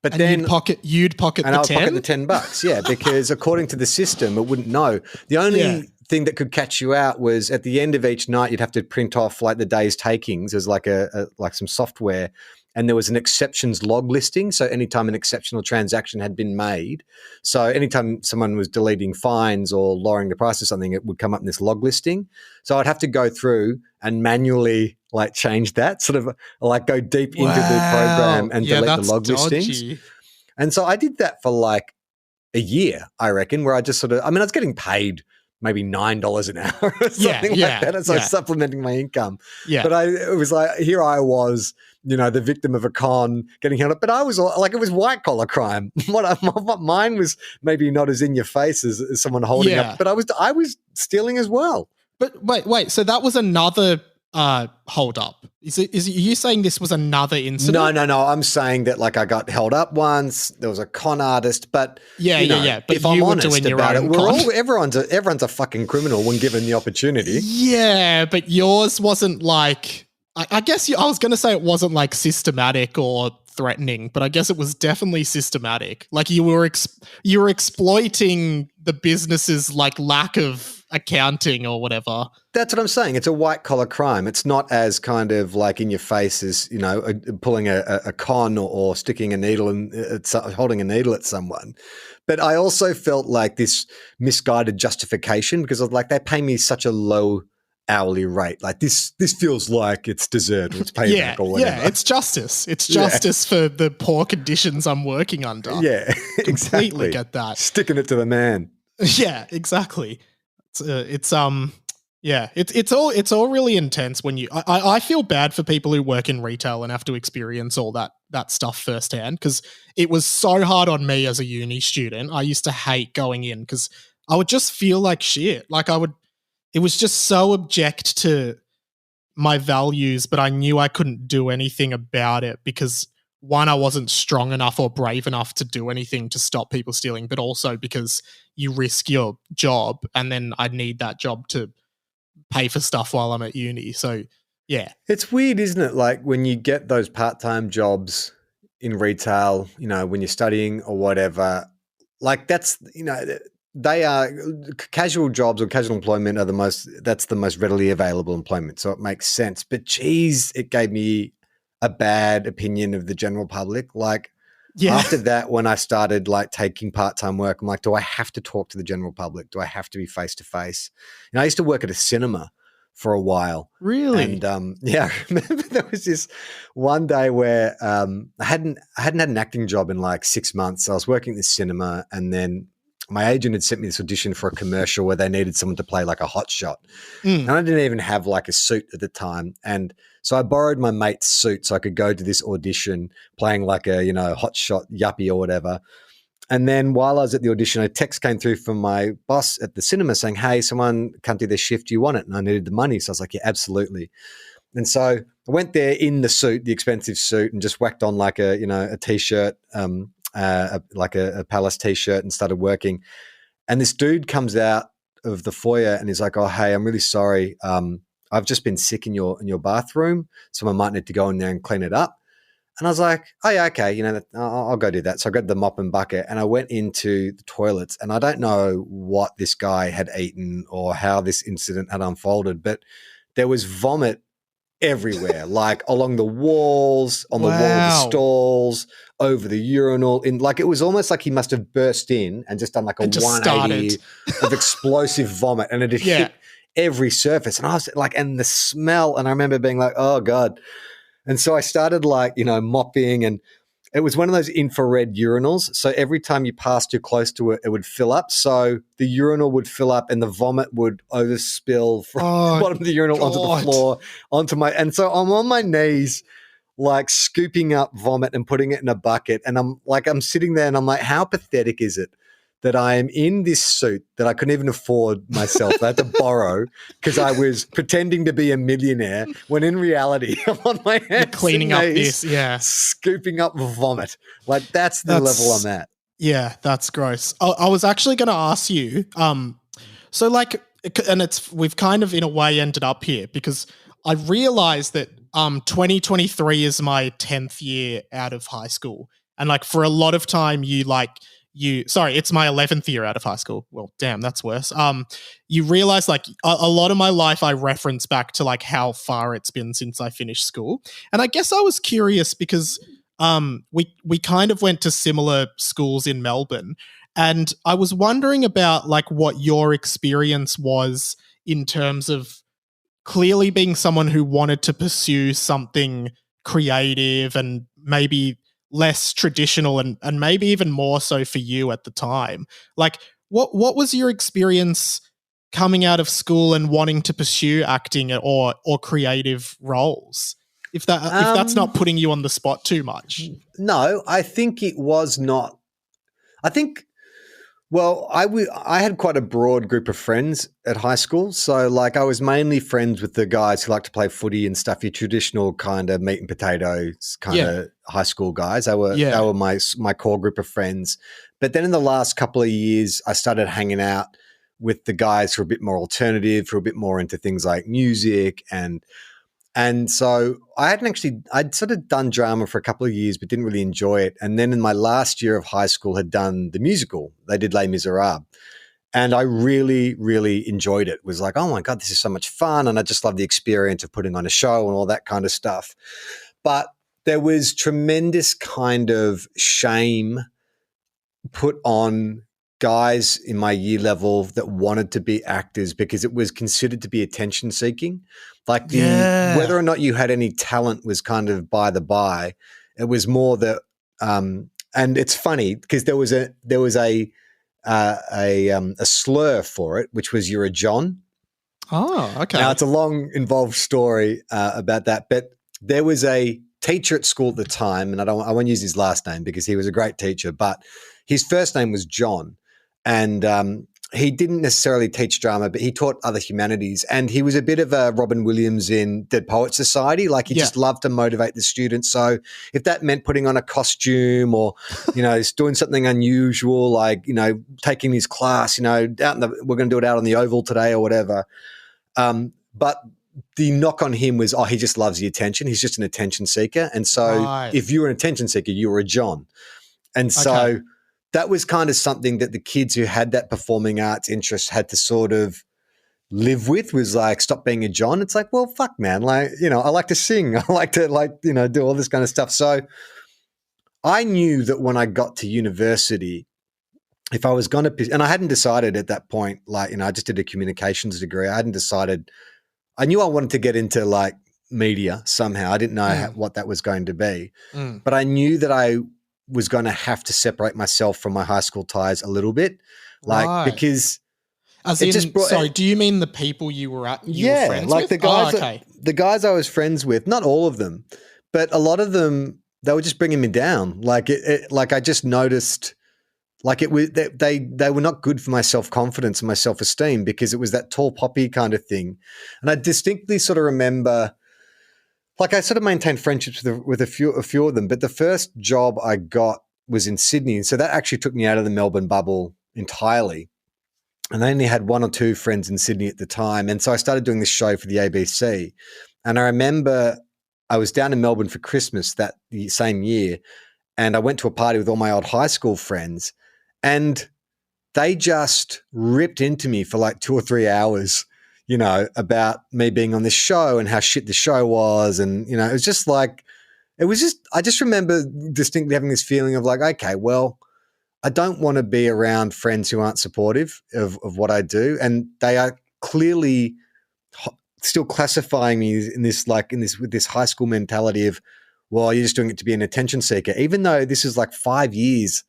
But and then you'd pocket and the I'll 10? pocket the $10, yeah, because according to the system, it wouldn't know. The only thing that could catch you out was at the end of each night, you'd have to print off like the day's takings as like like some software, and there was an exceptions log listing. So anytime an exceptional transaction had been made, so anytime someone was deleting fines or lowering the price of something, it would come up in this log listing. So I'd have to go through and manually like change that, sort of like go deep into the program and delete the log listings. And so I did that for like a year, I reckon, where I just sort of, I mean, I was getting paid maybe $9 an hour or something like that. It's like supplementing my income. Yeah. But it was like, here I was, you know, the victim of a con getting held up. But I was like, it was white collar crime. What mine was maybe not as in your face as someone holding up, but I was stealing as well. But wait. So that was another hold up. Is you saying this was another incident? No. I'm saying that like I got held up once. There was a con artist, but yeah. But if I'm honest about it, everyone's a fucking criminal when given the opportunity. Yeah, but yours wasn't like. I guess I was going to say it wasn't like systematic or threatening, but I guess it was definitely systematic. Like you were exploiting the business's like lack of accounting or whatever. That's what I'm saying. It's a white collar crime. It's not as kind of like in your face as, you know, pulling a con or sticking a needle and holding a needle at someone. But I also felt like this misguided justification because of like they pay me such a low hourly rate. Like this feels like it's deserved, it's payback or whatever. Yeah, it's justice. It's justice for the poor conditions I'm working under. Yeah, exactly. Completely get that. Sticking it to the man. Yeah, exactly. It's all really intense when I feel bad for people who work in retail and have to experience all that stuff firsthand because it was so hard on me as a uni student. I used to hate going in because I would just feel like shit. Like it was just so object to my values, but I knew I couldn't do anything about it because one, I wasn't strong enough or brave enough to do anything to stop people stealing, but also because you risk your job and then I need that job to pay for stuff while I'm at uni. So, yeah. It's weird, isn't it? Like when you get those part-time jobs in retail, you know, when you're studying or whatever, like that's, you know, they are casual jobs or casual employment that's the most readily available employment. So it makes sense. But geez, it gave me a bad opinion of the general public. Like after that, when I started like taking part-time work, I'm like, do I have to talk to the general public? Do I have to be face-to-face? And I used to work at a cinema for a while. Really? And I remember there was this one day where I hadn't had an acting job in like 6 months. So I was working at this cinema and then my agent had sent me this audition for a commercial where they needed someone to play like a hot shot. And I didn't even have like a suit at the time. And so I borrowed my mate's suit so I could go to this audition playing like a, you know, hot shot yuppie or whatever. And then while I was at the audition, a text came through from my boss at the cinema saying, hey, someone can't do their shift. Do you want it? And I needed the money. So I was like, yeah, absolutely. And so I went there in the suit, the expensive suit, and just whacked on like a T-shirt, like a Palace T-shirt and started working. And this dude comes out of the foyer and he's like, oh, hey, I'm really sorry. I've just been sick in your bathroom, so I might need to go in there and clean it up. And I was like, oh, yeah, okay, you know, I'll go do that. So I grabbed the mop and bucket and I went into the toilets and I don't know what this guy had eaten or how this incident had unfolded, but there was vomit everywhere, like along the walls, on the wall of the stalls, over the urinal. It was almost like he must have burst in and just done like a 180 of explosive vomit, and it had hit every surface. And I was like, and the smell, and I remember being like, oh God. And so I started like, you know, mopping, and it was one of those infrared urinals. So every time you passed too close to it, it would fill up. So the urinal would fill up and the vomit would overspill from the bottom of the urinal onto the floor, and so I'm on my knees, like scooping up vomit and putting it in a bucket. And I'm sitting there and I'm like, how pathetic is it that I am in this suit that I couldn't even afford myself. I had to borrow because I was pretending to be a millionaire when in reality I'm on my hands cleaning up this, scooping up vomit. Like that's the level I'm at. Yeah, that's gross. I was actually going to ask you, so like, and we've kind of in a way ended up here because I realized that 2023 is my 10th year out of high school. And like for a lot of time you it's my 11th year out of high school. Well, damn, that's worse. You realize like a lot of my life I reference back to like how far it's been since I finished school. And I guess I was curious because we kind of went to similar schools in Melbourne, and I was wondering about like what your experience was in terms of clearly being someone who wanted to pursue something creative and maybe less traditional and maybe even more so for you at the time. Like what was your experience coming out of school and wanting to pursue acting or creative roles? If that's not putting you on the spot too much. No, I think it was not. I think, well, I had quite a broad group of friends at high school. So like I was mainly friends with the guys who like to play footy and stuff, your traditional kind of meat and potatoes kind of high school guys. They were my core group of friends. But then in the last couple of years, I started hanging out with the guys who are a bit more alternative, who are a bit more into things like music and so I'd sort of done drama for a couple of years, but didn't really enjoy it. And then in my last year of high school had done the musical. They did Les Miserables. And I really, really enjoyed it. It was like, oh my God, this is so much fun. And I just love the experience of putting on a show and all that kind of stuff. But there was tremendous kind of shame put on guys in my year level that wanted to be actors because it was considered to be attention seeking. Like whether or not you had any talent was kind of by the by. It was more that, and it's funny because there was a slur for it, which was "you're a John." Oh, okay. Now it's a long, involved story about that, but there was a teacher at school at the time, and I won't use his last name because he was a great teacher, but his first name was John. And he didn't necessarily teach drama, but he taught other humanities. And he was a bit of a Robin Williams in Dead Poets Society. Like he just loved to motivate the students. So if that meant putting on a costume or, doing something unusual, like, taking his class, we're going to do it out on the Oval today or whatever. But the knock on him was, he just loves the attention. He's just an attention seeker. And so if you were an attention seeker, you were a John. And so that was kind of something that the kids who had that performing arts interest had to sort of live with, was like, stop being a John. It's like, well, fuck, man. Like, I like to sing. I like to do all this kind of stuff. So I knew that when I got to university, if I was going to, and I hadn't decided at that point, like, I just did a communications degree. I hadn't decided. I knew I wanted to get into like media somehow. I didn't know what that was going to be, but I knew that I was going to have to separate myself from my high school ties a little bit, because as in, do you mean the people you were friends like with? the guys, the guys I was friends with, not all of them, but a lot of them, they were just bringing me down. Like like I just noticed, like it was, they were not good for my self-confidence and my self-esteem because it was that tall poppy kind of thing. And I distinctly sort of remember, like I sort of maintained friendships with a few of them, but the first job I got was in Sydney. And so that actually took me out of the Melbourne bubble entirely. And I only had one or two friends in Sydney at the time. And so I started doing this show for the ABC. And I remember I was down in Melbourne for Christmas that same year. And I went to a party with all my old high school friends. And they just ripped into me for like 2 or 3 hours, about me being on this show and how shit the show was. And, it was just like, I just remember distinctly having this feeling of like, okay, well, I don't want to be around friends who aren't supportive of what I do. And they are clearly still classifying me with this high school mentality of, well, you're just doing it to be an attention seeker, even though this is like 5 years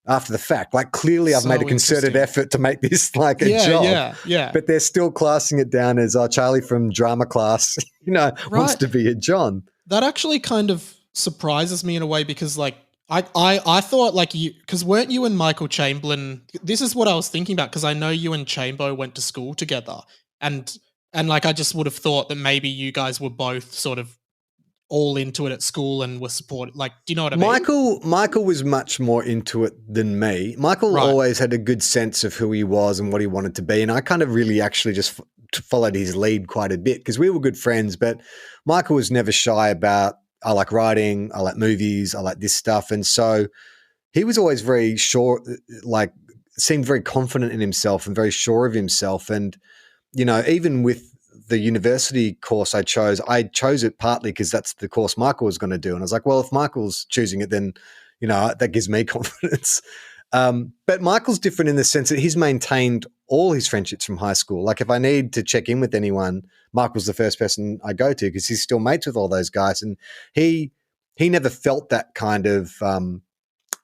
after the fact. Like clearly I've made a concerted effort to make this like a job. Yeah. But they're still classing it down as Charlie from drama class, wants to be a John. That actually kind of surprises me in a way because like I thought like you, because weren't you and Michael Chamberlain, this is what I was thinking about because I know you and Chambo went to school together and like I just would have thought that maybe you guys were both sort of all into it at school and were supported. Like, do you know what I mean? Michael was much more into it than me. Michael always had a good sense of who he was and what he wanted to be. And I kind of really actually just followed his lead quite a bit because we were good friends, but Michael was never shy about, I like writing, I like movies, I like this stuff. And so he was always very sure, like seemed very confident in himself and very sure of himself. And, you know, even with the university course I chose it partly because that's the course Michael was going to do. And I was like, well, if Michael's choosing it, then, you know, that gives me confidence. But Michael's different in the sense that he's maintained all his friendships from high school. Like if I need to check in with anyone, Michael's the first person I go to because he's still mates with all those guys. And he never felt that kind of,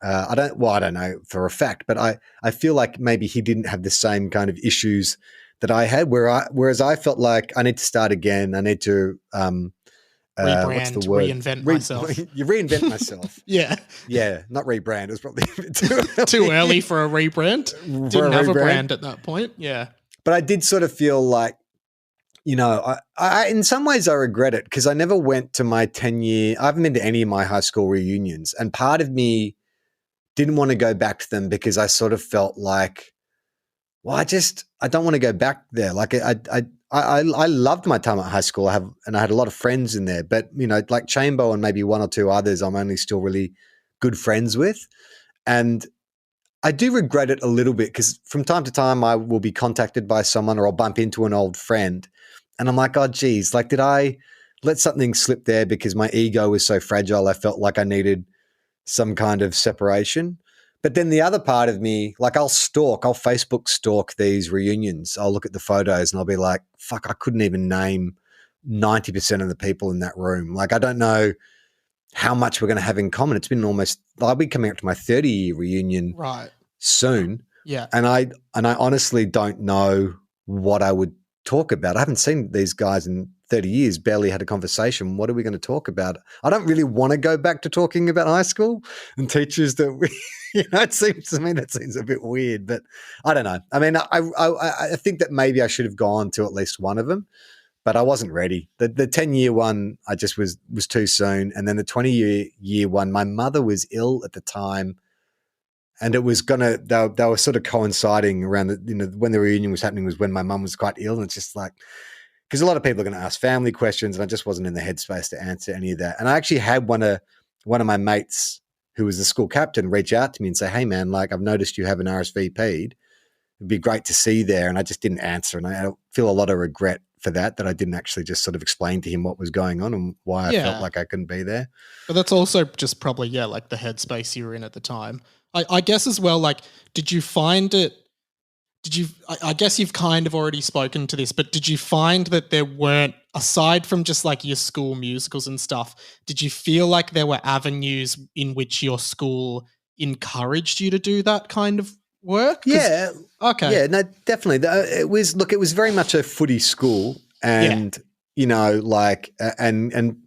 I don't know for a fact, but I feel like maybe he didn't have the same kind of issues that I had, whereas I felt like I need to start again. I need to rebrand, what's the word? Reinvent myself. You reinvent myself. Yeah, not rebrand. It was probably a bit too early. Too early for a rebrand. Didn't have a brand at that point. Yeah, but I did sort of feel like, you know, I in some ways I regret it because I never went to my 10-year. I haven't been to any of my high school reunions, and part of me didn't want to go back to them because I sort of felt like, well, I don't want to go back there. Like I loved my time at high school. I had a lot of friends in there, but you know, like Chambo and maybe one or two others, I'm only still really good friends with. And I do regret it a little bit because from time to time I will be contacted by someone or I'll bump into an old friend and I'm like, oh geez, like did I let something slip there because my ego was so fragile? I felt like I needed some kind of separation. But then the other part of me, like I'll Facebook stalk these reunions. I'll look at the photos and I'll be like, fuck, I couldn't even name 90% of the people in that room. Like I don't know how much we're going to have in common. It's been I'll be coming up to my 30-year reunion soon. Yeah. And I honestly don't know what I would talk about. I haven't seen these guys in 30 years, barely had a conversation. What are we going to talk about? I don't really want to go back to talking about high school and teachers that we, you know, it seems to me that seems a bit weird, but I don't know. I mean, I think that maybe I should have gone to at least one of them, but I wasn't ready. The 10-year one, I just was too soon. And then the 20-year one, my mother was ill at the time. And it was they were sort of coinciding around when the reunion was happening was when my mum was quite ill. And it's just like, because a lot of people are going to ask family questions and I just wasn't in the headspace to answer any of that. And I actually had one of my mates who was the school captain reach out to me and say, hey man, like I've noticed you have an RSVP'd. It'd be great to see you there. And I just didn't answer. And I feel a lot of regret for that I didn't actually just sort of explain to him what was going on and why I felt like I couldn't be there. But that's also just probably, like the headspace you were in at the time. I guess as well, like, did you find it, I guess you've kind of already spoken to this, but did you find that there weren't, aside from just like your school musicals and stuff, did you feel like there were avenues in which your school encouraged you to do that kind of work? Yeah. Okay. Yeah, no, definitely. It was very much a footy school and, you know, like, and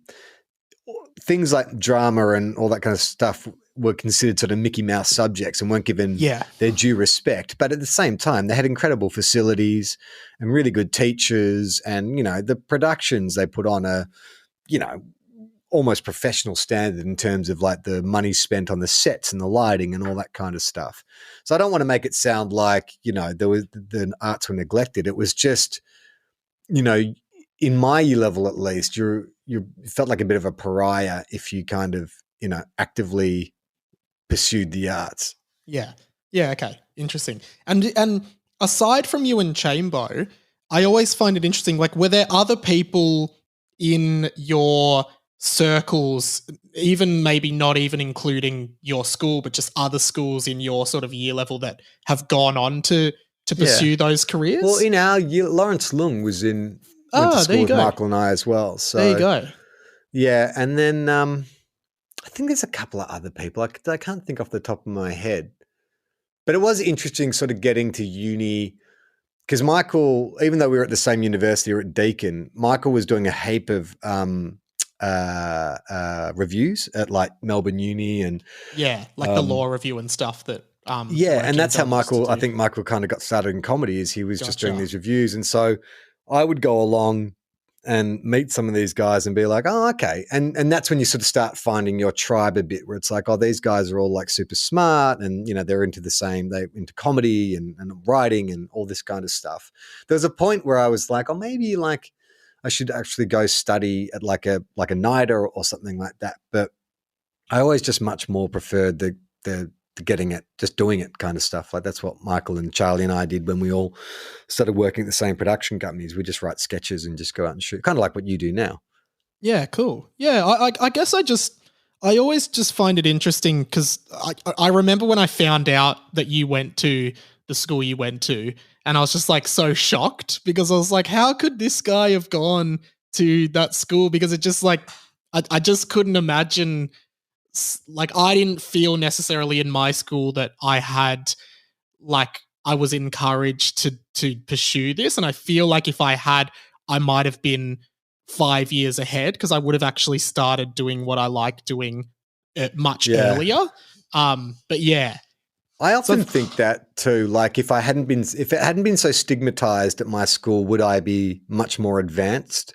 things like drama and all that kind of stuff were considered sort of Mickey Mouse subjects and weren't given their due respect. But at the same time, they had incredible facilities and really good teachers and, you know, the productions they put on are, you know, almost professional standard in terms of like the money spent on the sets and the lighting and all that kind of stuff. So I don't want to make it sound like, you know, the arts were neglected. It was just, you know, in my year level at least, you felt like a bit of a pariah if you kind of, you know, actively pursued the arts. Yeah. Yeah. Okay. Interesting. And aside from you and Chambo, I always find it interesting. Like, were there other people in your circles, even maybe not even including your school, but just other schools in your sort of year level that have gone on to pursue those careers? Well, in our year, Lawrence Lung went to school with Michael and I as well. So there you go. Yeah. And then, I think there's a couple of other people. I can't think off the top of my head. But it was interesting sort of getting to uni because Michael, even though we were at the same university or at Deakin, Michael was doing a heap of reviews at like Melbourne Uni and like the law review and stuff that and that's how Michael, I think Michael kind of got started in comedy is he was just doing these reviews. And so I would go along and meet some of these guys and be like, oh, okay. And that's when you sort of start finding your tribe a bit where it's like, oh, these guys are all like super smart and, you know, they're into into comedy and writing and all this kind of stuff. There was a point where I was like, oh, maybe like I should actually go study at like a NIDA or something like that. But I always just much more preferred the getting it, just doing it kind of stuff. Like that's what Michael and Charlie and I did when we all started working at the same production companies. We just write sketches and just go out and shoot, kind of like what you do now. Yeah, cool. Yeah, I guess I always just find it interesting because I remember when I found out that you went to the school you went to, and I was just like so shocked because I was like, how could this guy have gone to that school? Because it just like, I just couldn't imagine, like I didn't feel necessarily in my school that I had, like I was encouraged to pursue this. And I feel like if I had, I might have been 5 years ahead because I would have actually started doing what I like doing much earlier. But yeah. I often think that too. Like if it hadn't been so stigmatized at my school, would I be much more advanced?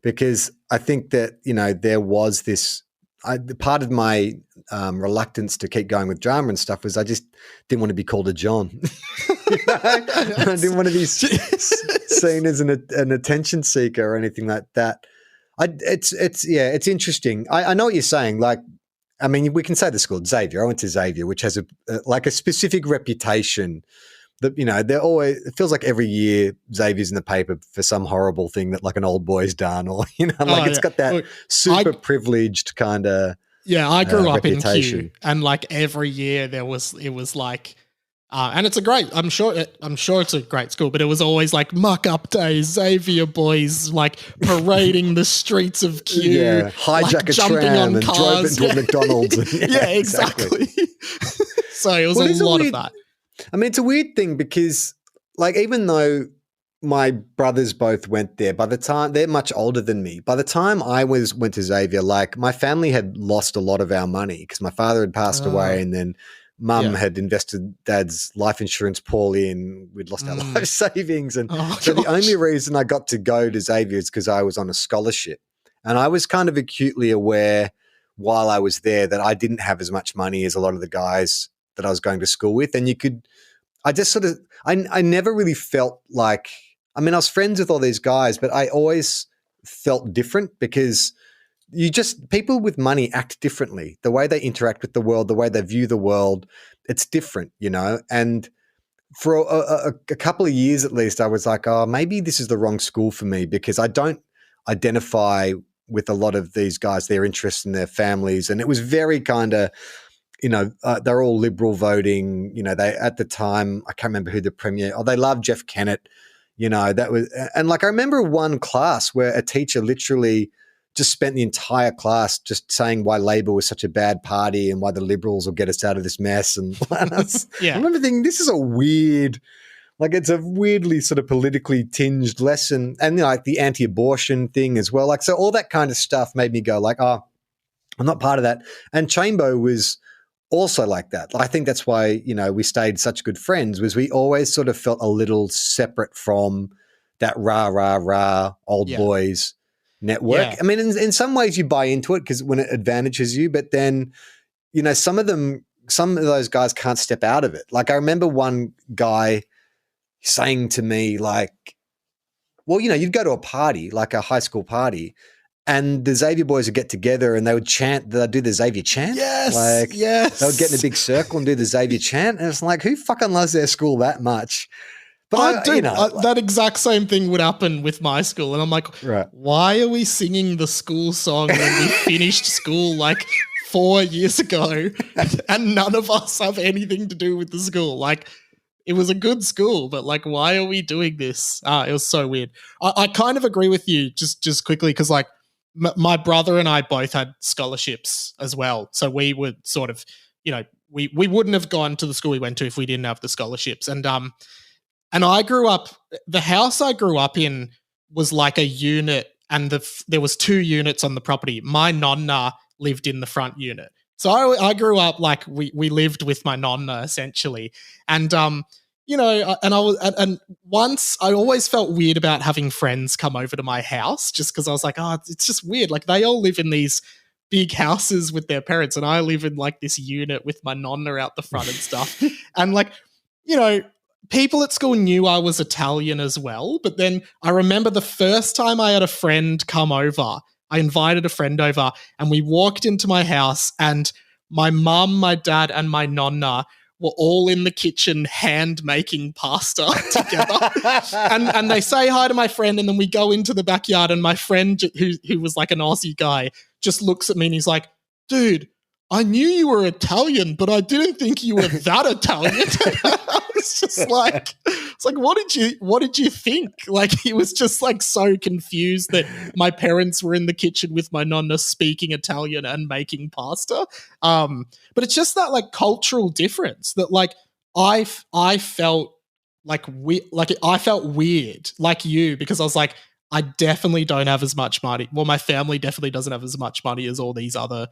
Because I think that, you know, there was this, part of my reluctance to keep going with drama and stuff was I just didn't want to be called a John. You know? I didn't want to be seen as an attention seeker or anything like that. It's interesting. I know what you're saying. Like, I mean, we can say the school, Xavier. I went to Xavier, which has a specific reputation that, you know, it feels like every year Xavier's in the paper for some horrible thing that like an old boy's done, or, you know, like it's got that super privileged kind of I grew up reputation. in Kew, and like every year it was like, and it's a great, I'm sure it's a great school, but it was always like muck up days, Xavier boys like parading the streets of Kew, hijack like, a tram and drove it to a McDonald's. Yeah, exactly. So it was a lot of that. I mean, it's a weird thing because, like, even though my brothers both went there, by the time they're much older than me, by the time I went to Xavier, like my family had lost a lot of our money because my father had passed away, and then Mum had invested Dad's life insurance poorly, and we'd lost our life savings. And so the only reason I got to go to Xavier is because I was on a scholarship, and I was kind of acutely aware while I was there that I didn't have as much money as a lot of the guys that I was going to school with. And I never really felt like, I mean, I was friends with all these guys, but I always felt different because people with money act differently. The way they interact with the world, the way they view the world, it's different, you know? And for a couple of years at least, I was like, oh, maybe this is the wrong school for me because I don't identify with a lot of these guys, their interests and their families. And it was very kind of, you know, they're all liberal voting. You know, they at the time, I can't remember who the premier. Oh, they loved Jeff Kennett. You know, that was, and like I remember one class where a teacher literally just spent the entire class just saying why Labor was such a bad party and why the Liberals will get us out of this mess. And I remember thinking, this is a weird, like it's a weirdly sort of politically tinged lesson, and you know, like the anti-abortion thing as well. Like so, all that kind of stuff made me go like, oh, I'm not part of that. And Chambo was also like that. I think that's why, you know, we stayed such good friends, was we always sort of felt a little separate from that rah old boys network. Yeah. I mean, in some ways you buy into it because when it advantages you, but then, you know, some of those guys can't step out of it. Like I remember one guy saying to me like, well, you know, you'd go to a party, like a high school party, and the Xavier boys would get together and they would chant, they'd do the Xavier chant. They would get in a big circle and do the Xavier chant. And it's like, who fucking loves their school that much? But that exact same thing would happen with my school. And I'm like, why are we singing the school song when we finished school like 4 years ago and none of us have anything to do with the school? Like, it was a good school, but like, why are we doing this? It was so weird. I kind of agree with you just quickly because like, my brother and I both had scholarships as well. So we would sort of, you know, we wouldn't have gone to the school we went to if we didn't have the scholarships. And I grew up, the house I grew up in was like a unit, and there was 2 units on the property. My nonna lived in the front unit. So I grew up like we lived with my nonna essentially. And you know, and once I always felt weird about having friends come over to my house just because I was like, oh, it's just weird. Like they all live in these big houses with their parents and I live in like this unit with my nonna out the front and stuff. And like, you know, people at school knew I was Italian as well. But then I remember the first time I had a friend come over, I invited a friend over and we walked into my house and my mum, my dad, and my nonna were all in the kitchen hand making pasta together. and they say hi to my friend, and then we go into the backyard, and my friend, who was like an Aussie guy, just looks at me and he's like, dude, I knew you were Italian, but I didn't think you were that Italian. I was just like, it's like, what did you think? Like, he was just like so confused that my parents were in the kitchen with my nonna speaking Italian and making pasta. But it's just that like cultural difference that like I felt like I felt weird like you, because I was like, I definitely don't have as much money. Well, my family definitely doesn't have as much money as all these other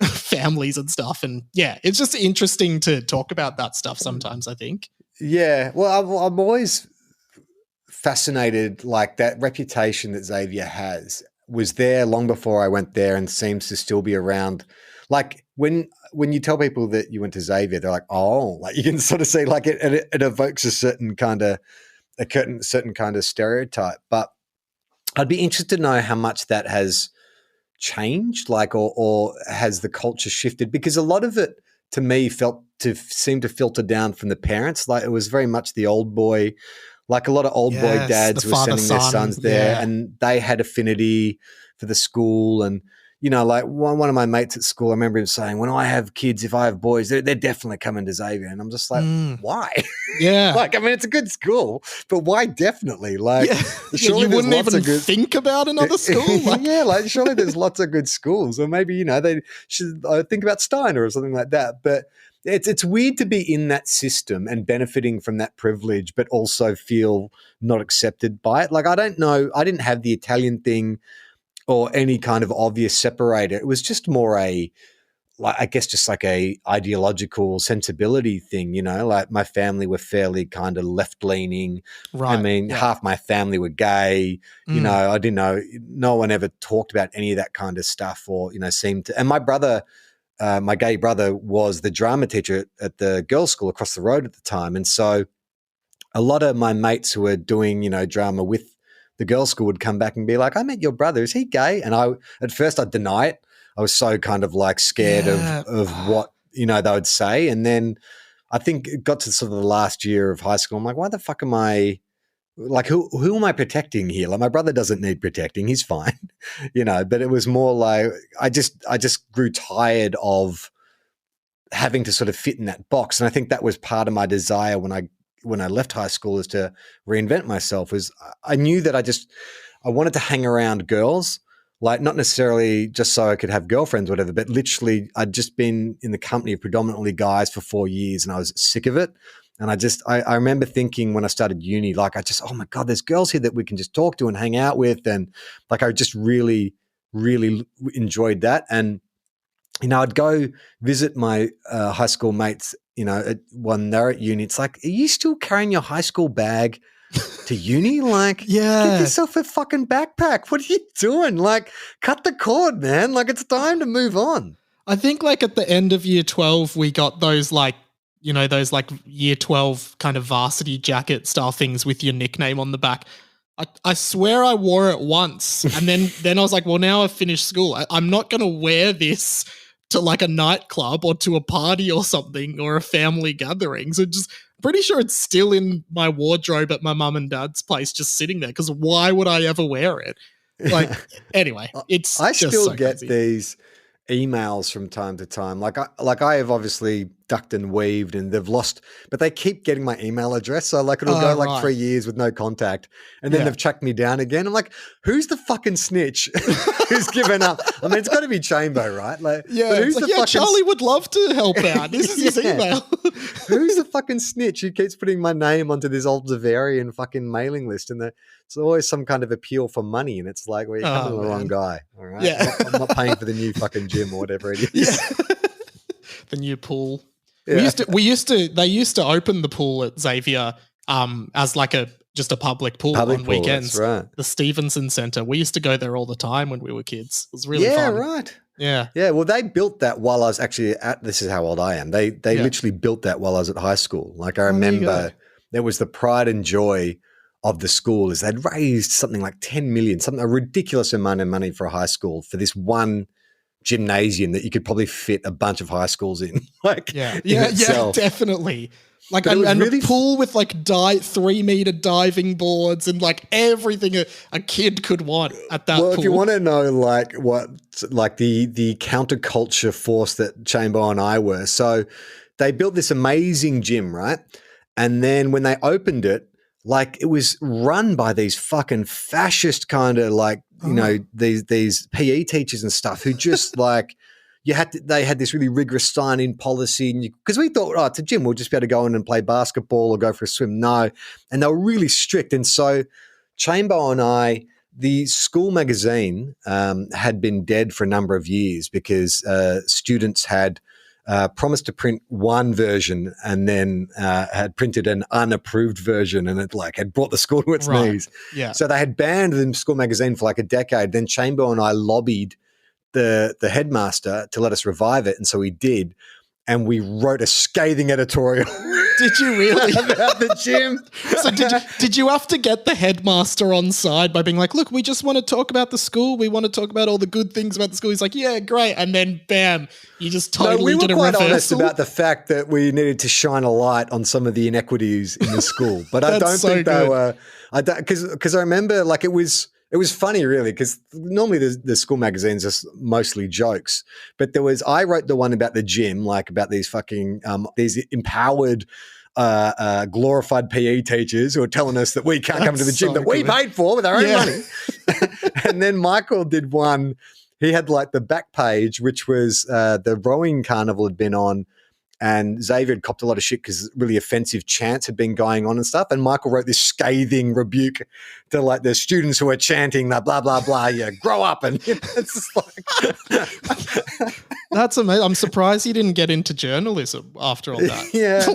families and stuff. And yeah, it's just interesting to talk about that stuff sometimes, I think. Yeah. Well, I'm always fascinated, like that reputation that Xavier has was there long before I went there and seems to still be around. Like when you tell people that you went to Xavier, they're like, oh, like you can sort of see like it evokes a certain kind of stereotype. But I'd be interested to know how much that has changed, like, or has the culture shifted? Because a lot of it to me seemed to filter down from the parents. Like it was very much the old boy, like a lot of old boy dads were sending their sons there, and they had affinity for the school. And you know, like one of my mates at school, I remember him saying, when I have kids, if I have boys, they're definitely coming to Xavier. And I'm just like, why? Yeah. Like, I mean, it's a good school, but why definitely? Like, surely you wouldn't even think about another school. Like, yeah, like surely there's lots of good schools, or maybe, you know, they should think about Steiner or something like that. But it's weird to be in that system and benefiting from that privilege, but also feel not accepted by it. Like, I don't know. I didn't have the Italian thing or any kind of obvious separator. It was just more I guess just like a ideological sensibility thing, you know, like my family were fairly kind of left leaning. Right. I mean, half my family were gay, you know, I didn't know, no one ever talked about any of that kind of stuff or, you know, seemed to, and my brother, my gay brother was the drama teacher at the girls' school across the road at the time. And so a lot of my mates who were doing, you know, drama with the girls' school would come back and be like, I met your brother. Is he gay? And at first I'd deny it. I was so kind of like scared of what, you know, they would say. And then I think it got to sort of the last year of high school. I'm like, why the fuck am I, like, who am I protecting here? Like, my brother doesn't need protecting. He's fine, you know, but it was more like, I just grew tired of having to sort of fit in that box. And I think that was part of my desire when I left high school, is to reinvent myself. Was I knew that I wanted to hang around girls, like not necessarily just so I could have girlfriends or whatever, but literally I'd just been in the company of predominantly guys for 4 years and I was sick of it. And I remember thinking when I started uni, like oh my God, there's girls here that we can just talk to and hang out with. And like, I just really, really enjoyed that. And, you know, I'd go visit my high school mates, you know, when they're at uni. It's like, are you still carrying your high school bag to uni? Like, get yourself a fucking backpack. What are you doing? Like, cut the cord, man. Like, it's time to move on. I think like at the end of year 12, we got those like, you know, those like year 12 kind of varsity jacket style things with your nickname on the back. I swear I wore it once. And then I was like, well, now I've finished school. I'm not going to wear this to like a nightclub or to a party or something or a family gathering. So just pretty sure it's still in my wardrobe at my mum and dad's place, just sitting there. Because why would I ever wear it? Like, anyway, it's I just still so get crazy. these emails from time to time. Like I have obviously ducked and weaved and they've lost, but they keep getting my email address. So like it'll go like 3 years with no contact and then they've tracked me down again. I'm like, who's the fucking snitch who's given up? I mean, it's got to be Chambo, right? Like, who's the fucking Charlie would love to help out. This is his email. Who's the fucking snitch who keeps putting my name onto this old Zavarian fucking mailing list? And it's always some kind of appeal for money. And it's like, well, you're coming to the wrong guy. All right. Yeah. I'm not paying for the new fucking gym or whatever it is. Yeah. The new pool. Yeah. They used to open the pool at Xavier as like just a public pool on weekends. That's right. The Stevenson Center. We used to go there all the time when we were kids. It was really fun. Yeah, right. Yeah. Yeah. Well, they built that while I was actually this is how old I am. They literally built that while I was at high school. Like I remember there was the pride and joy of the school is they'd raised something like 10 million, a ridiculous amount of money for a high school for this one gymnasium that you could probably fit a bunch of high schools in. Yeah, itself. definitely. Like, But it was and really a pool with like 3-meter diving boards and like everything a kid could want at that pool. Well, if you want to know like what like the counterculture force that Chambo and I were, so they built this amazing gym, right? And then when they opened it, like it was run by these fucking fascist kind of like, you know, these PE teachers and stuff who just like they had this really rigorous sign-in policy, because we thought, it's a gym, we'll just be able to go in and play basketball or go for a swim. No, and they were really strict. And so Chambo and I, the school magazine had been dead for a number of years because students had promised to print one version and then had printed an unapproved version, and it like had brought the school to its knees. Yeah. So they had banned the school magazine for like a decade. Then Chambo and I lobbied the headmaster to let us revive it, and so we did, and we wrote a scathing editorial. Did you really? About the gym. So did you have to get the headmaster on side by being like, look, we just want to talk about the school. We want to talk about all the good things about the school. He's like, yeah, great. And then bam, you just totally did a reversal. We were quite honest about the fact that we needed to shine a light on some of the inequities in the school. But I don't think they were, because I remember like it was funny really, because normally the school magazines are mostly jokes, but I wrote the one about the gym, like about these fucking, these empowered, glorified PE teachers who are telling us that we can't come to the gym that we paid for with our own money. And then Michael did one, he had like the back page, which was the rowing carnival had been on, and Xavier had copped a lot of shit because really offensive chants had been going on and stuff. And Michael wrote this scathing rebuke to like the students who are chanting that blah, blah, blah, grow up. And it's just like. That's amazing. I'm surprised he didn't get into journalism after all that. Yeah,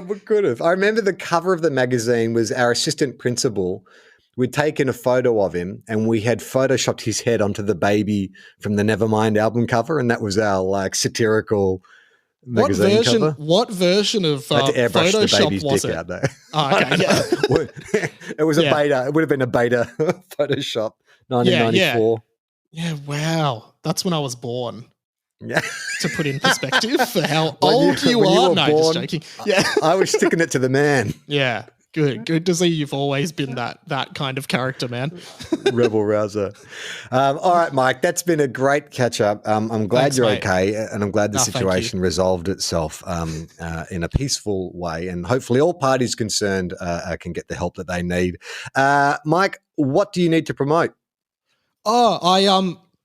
we could have. I remember the cover of the magazine was our assistant principal. We'd taken a photo of him and we had photoshopped his head onto the baby from the Nevermind album cover. And that was our like satirical magazine cover. What version of Photoshop was it? Out there. Oh, okay, yeah. It was a beta. It would have been a beta Photoshop, 1994. Yeah, wow. That's when I was born. Yeah. To put in perspective for how old you are. No, born, just joking. Yeah. I was sticking it to the man. Yeah. Good to see you've always been that kind of character, man. Rebel rouser. All right, Mike, that's been a great catch up. I'm glad Thanks, you're mate. Okay, and I'm glad the situation resolved itself in a peaceful way, and hopefully all parties concerned can get the help that they need. Mike, what do you need to promote?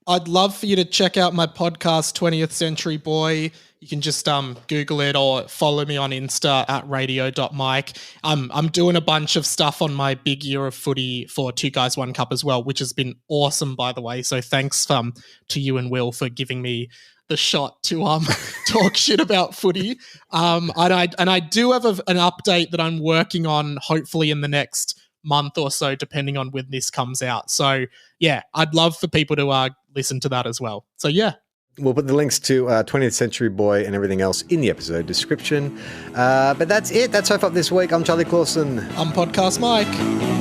I'd love for you to check out my podcast, 20th Century Boy. You can just Google it or follow me on Insta at radio.mike. I'm doing a bunch of stuff on my big year of footy for Two Guys, One Cup as well, which has been awesome, by the way. So thanks to you and Will for giving me the shot to talk shit about footy. And I do have an update that I'm working on, hopefully in the next month or so, depending on when this comes out. So yeah, I'd love for people to listen to that as well. So yeah. We'll put the links to 20th Century Boy and everything else in the episode description. But that's it. That's FOFOP this week. I'm Charlie Clausen. I'm Podcast Mike.